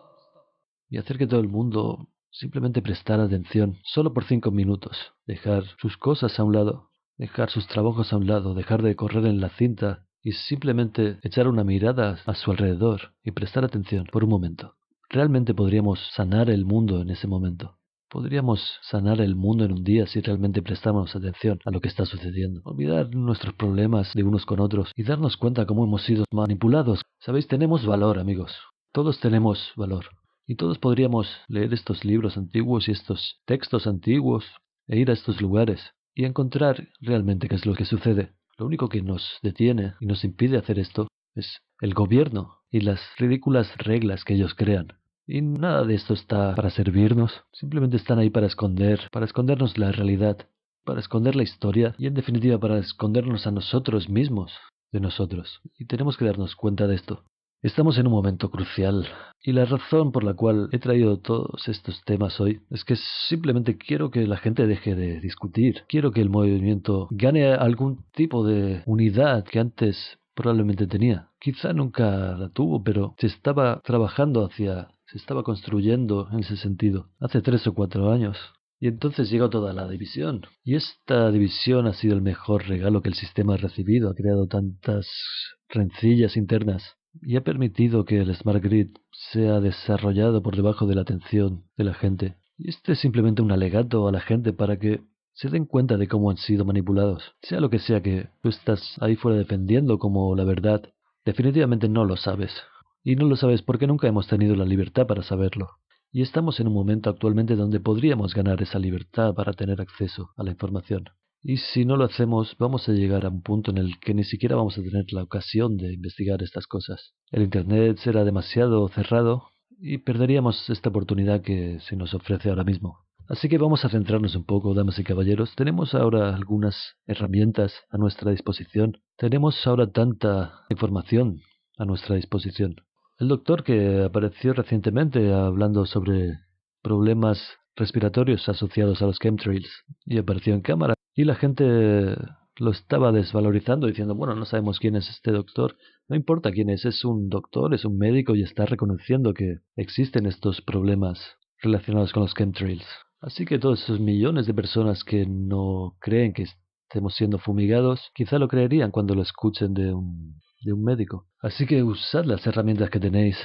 y hacer que todo el mundo simplemente prestara atención, solo por 5 minutos. Dejar sus cosas a un lado, dejar sus trabajos a un lado, dejar de correr en la cinta y simplemente echar una mirada a su alrededor y prestar atención por un momento. Realmente podríamos sanar el mundo en ese momento. Podríamos sanar el mundo en un día si realmente prestamos atención a lo que está sucediendo. Olvidar nuestros problemas de unos con otros y darnos cuenta cómo hemos sido manipulados. Sabéis, tenemos valor, amigos. Todos tenemos valor. Y todos podríamos leer estos libros antiguos y estos textos antiguos e ir a estos lugares y encontrar realmente qué es lo que sucede. Lo único que nos detiene y nos impide hacer esto es el gobierno y las ridículas reglas que ellos crean. Y nada de esto está para servirnos, simplemente están ahí para escondernos la realidad, para esconder la historia y en definitiva para escondernos a nosotros mismos de nosotros. Y tenemos que darnos cuenta de esto. Estamos en un momento crucial y la razón por la cual he traído todos estos temas hoy es que simplemente quiero que la gente deje de discutir, quiero que el movimiento gane algún tipo de unidad que antes probablemente tenía. Quizá nunca la tuvo, pero se estaba se estaba construyendo en ese sentido hace 3 o 4 años. Y entonces llegó toda la división. Y esta división ha sido el mejor regalo que el sistema ha recibido. Ha creado tantas rencillas internas y ha permitido que el Smart Grid sea desarrollado por debajo de la atención de la gente. Y este es simplemente un alegato a la gente para que se den cuenta de cómo han sido manipulados. Sea lo que sea que tú estás ahí fuera defendiendo como la verdad, definitivamente no lo sabes. Y no lo sabes porque nunca hemos tenido la libertad para saberlo. Y estamos en un momento actualmente donde podríamos ganar esa libertad para tener acceso a la información. Y si no lo hacemos, vamos a llegar a un punto en el que ni siquiera vamos a tener la ocasión de investigar estas cosas. El Internet será demasiado cerrado y perderíamos esta oportunidad que se nos ofrece ahora mismo. Así que vamos a centrarnos un poco, damas y caballeros. Tenemos ahora algunas herramientas a nuestra disposición. Tenemos ahora tanta información a nuestra disposición. El doctor que apareció recientemente hablando sobre problemas respiratorios asociados a los chemtrails y apareció en cámara y la gente lo estaba desvalorizando diciendo, bueno, no sabemos quién es este doctor, no importa quién es un doctor, es un médico y está reconociendo que existen estos problemas relacionados con los chemtrails. Así que todos esos millones de personas que no creen que estemos siendo fumigados, quizá lo creerían cuando lo escuchen de un médico. Así que usad las herramientas que tenéis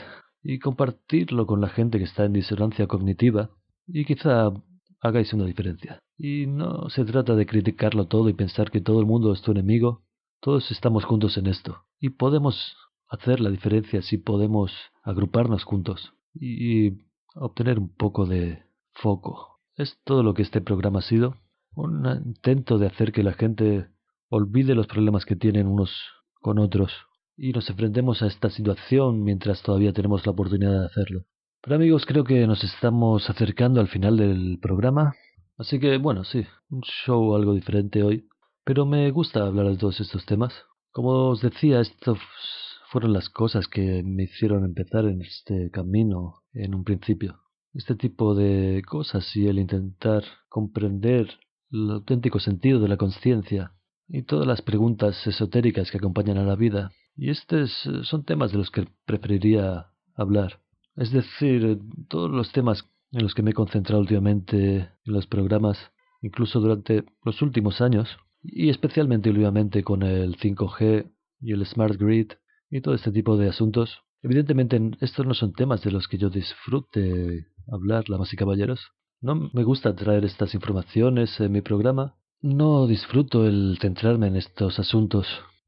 y compartirlo con la gente que está en disonancia cognitiva y quizá hagáis una diferencia. Y no se trata de criticarlo todo y pensar que todo el mundo es tu enemigo. Todos estamos juntos en esto y podemos hacer la diferencia si podemos agruparnos juntos y obtener un poco de foco. Es todo lo que este programa ha sido. Un intento de hacer que la gente olvide los problemas que tienen unos con otros y nos enfrentemos a esta situación mientras todavía tenemos la oportunidad de hacerlo. Pero amigos, creo que nos estamos acercando al final del programa, así que bueno, sí, un show algo diferente hoy, pero me gusta hablar de todos estos temas. Como os decía, estos fueron las cosas que me hicieron empezar en este camino en un principio. Este tipo de cosas y el intentar comprender el auténtico sentido de la conciencia y todas las preguntas esotéricas que acompañan a la vida Y son temas de los que preferiría hablar. Es decir, todos los temas en los que me he concentrado últimamente en los programas, incluso durante los últimos años, y especialmente últimamente con el 5G y el Smart Grid y todo este tipo de asuntos. Evidentemente, estos no son temas de los que yo disfrute hablar, damas y caballeros. No me gusta traer estas informaciones en mi programa. No disfruto el centrarme en estos asuntos.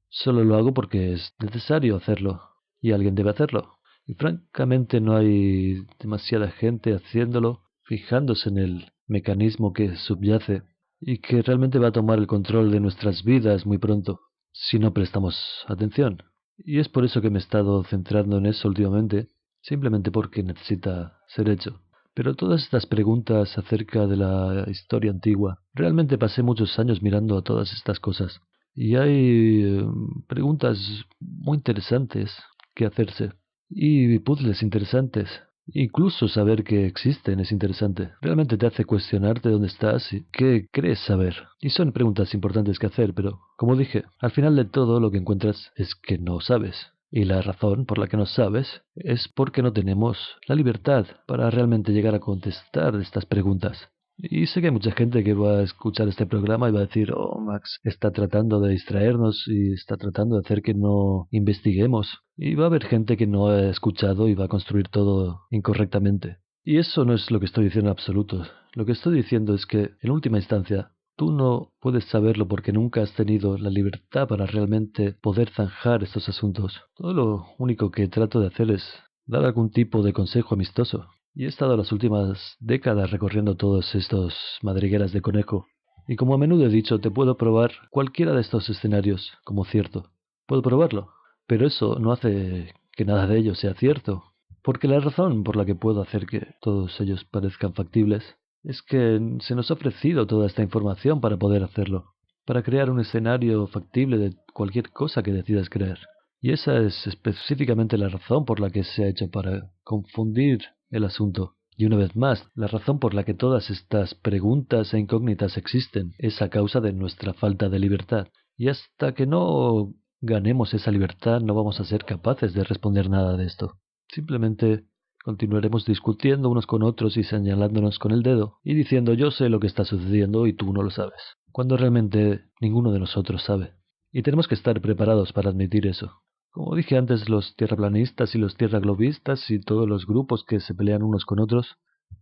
Solo lo hago porque es necesario hacerlo y alguien debe hacerlo. Y francamente no hay demasiada gente haciéndolo, fijándose en el mecanismo que subyace y que realmente va a tomar el control de nuestras vidas muy pronto, si no prestamos atención. Y es por eso que me he estado centrando en eso últimamente, simplemente porque necesita ser hecho. Pero todas estas preguntas acerca de la historia antigua, realmente pasé muchos años mirando a todas estas cosas. Y hay preguntas muy interesantes que hacerse. Y puzzles interesantes. Incluso saber que existen es interesante. Realmente te hace cuestionarte dónde estás y qué crees saber. Y son preguntas importantes que hacer, pero, como dije, al final de todo lo que encuentras es que no sabes. Y la razón por la que no sabes es porque no tenemos la libertad para realmente llegar a contestar estas preguntas. Y sé que hay mucha gente que va a escuchar este programa y va a decir, oh, Max está tratando de distraernos y está tratando de hacer que no investiguemos. Y va a haber gente que no ha escuchado y va a construir todo incorrectamente. Y eso no es lo que estoy diciendo en absoluto. Lo que estoy diciendo es que, en última instancia, tú no puedes saberlo porque nunca has tenido la libertad para realmente poder zanjar estos asuntos. Todo lo único que trato de hacer es dar algún tipo de consejo amistoso. Y he estado las últimas décadas recorriendo todos estos madrigueras de conejo. Y como a menudo he dicho, te puedo probar cualquiera de estos escenarios como cierto. Puedo probarlo. Pero eso no hace que nada de ello sea cierto. Porque la razón por la que puedo hacer que todos ellos parezcan factibles es que se nos ha ofrecido toda esta información para poder hacerlo. Para crear un escenario factible de cualquier cosa que decidas creer. Y esa es específicamente la razón por la que se ha hecho para confundir el asunto. Y una vez más, la razón por la que todas estas preguntas e incógnitas existen es a causa de nuestra falta de libertad. Y hasta que no ganemos esa libertad no vamos a ser capaces de responder nada de esto. Simplemente continuaremos discutiendo unos con otros y señalándonos con el dedo y diciendo yo sé lo que está sucediendo y tú no lo sabes, cuando realmente ninguno de nosotros sabe. Y tenemos que estar preparados para admitir eso. Como dije antes, los tierraplanistas y los tierraglobistas y todos los grupos que se pelean unos con otros,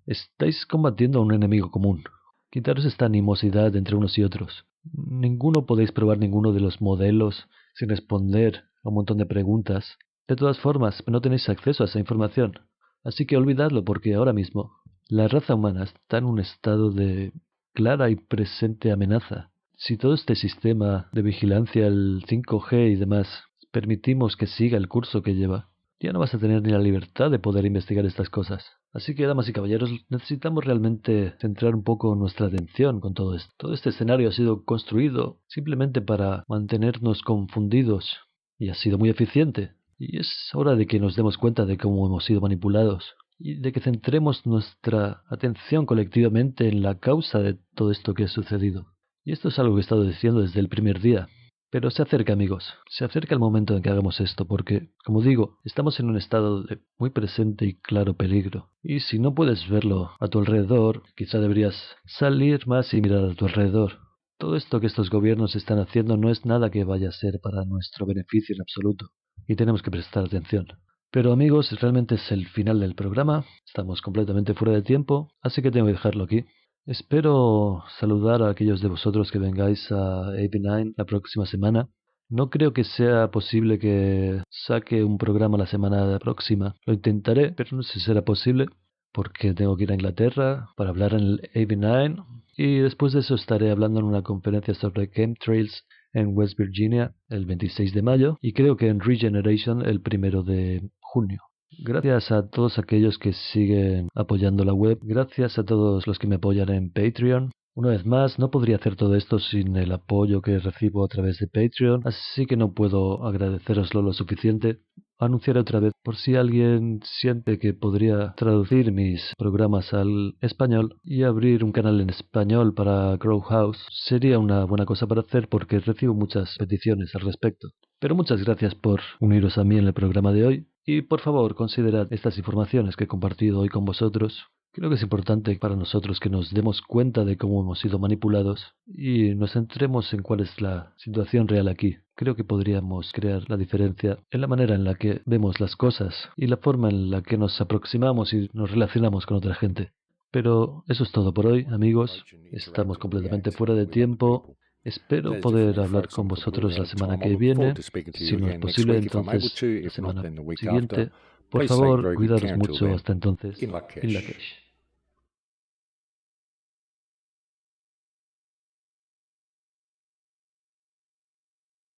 estáis combatiendo a un enemigo común. Quitaros esta animosidad entre unos y otros. Ninguno podéis probar ninguno de los modelos sin responder a un montón de preguntas. De todas formas, no tenéis acceso a esa información. Así que olvidadlo porque ahora mismo la raza humana está en un estado de clara y presente amenaza. Si todo este sistema de vigilancia, el 5G y demás, permitimos que siga el curso que lleva, ya no vas a tener ni la libertad de poder investigar estas cosas. Así que, damas y caballeros, necesitamos realmente centrar un poco nuestra atención con todo esto. Todo este escenario ha sido construido simplemente para mantenernos confundidos y ha sido muy eficiente. Y es hora de que nos demos cuenta de cómo hemos sido manipulados y de que centremos nuestra atención colectivamente en la causa de todo esto que ha sucedido. Y esto es algo que he estado diciendo desde el primer día. Pero se acerca, amigos, se acerca el momento en que hagamos esto, porque, como digo, estamos en un estado de muy presente y claro peligro. Y si no puedes verlo a tu alrededor, quizá deberías salir más y mirar a tu alrededor. Todo esto que estos gobiernos están haciendo no es nada que vaya a ser para nuestro beneficio en absoluto, y tenemos que prestar atención. Pero amigos, realmente es el final del programa, estamos completamente fuera de tiempo, así que tengo que dejarlo aquí. Espero saludar a aquellos de vosotros que vengáis a AB9 la próxima semana. No creo que sea posible que saque un programa la semana próxima. Lo intentaré, pero no sé si será posible porque tengo que ir a Inglaterra para hablar en el AB9 y después de eso estaré hablando en una conferencia sobre chemtrails en West Virginia el 26 de mayo y creo que en Regeneration el 1 de junio. Gracias a todos aquellos que siguen apoyando la web, gracias a todos los que me apoyan en Patreon. Una vez más, no podría hacer todo esto sin el apoyo que recibo a través de Patreon, así que no puedo agradeceroslo lo suficiente. anunciaré otra vez por si alguien siente que podría traducir mis programas al español y abrir un canal en español para Grow House. Sería una buena cosa para hacer porque recibo muchas peticiones al respecto. Pero muchas gracias por uniros a mí en el programa de hoy y por favor considerad estas informaciones que he compartido hoy con vosotros. Creo que es importante para nosotros que nos demos cuenta de cómo hemos sido manipulados y nos centremos en cuál es la situación real aquí. Creo que podríamos crear la diferencia en la manera en la que vemos las cosas y la forma en la que nos aproximamos y nos relacionamos con otra gente. Pero eso es todo por hoy, amigos. Estamos completamente fuera de tiempo. Espero poder hablar con vosotros la semana que viene. Si no es posible, entonces la semana siguiente. Por favor, cuidaros mucho hasta entonces. In Lak'ech.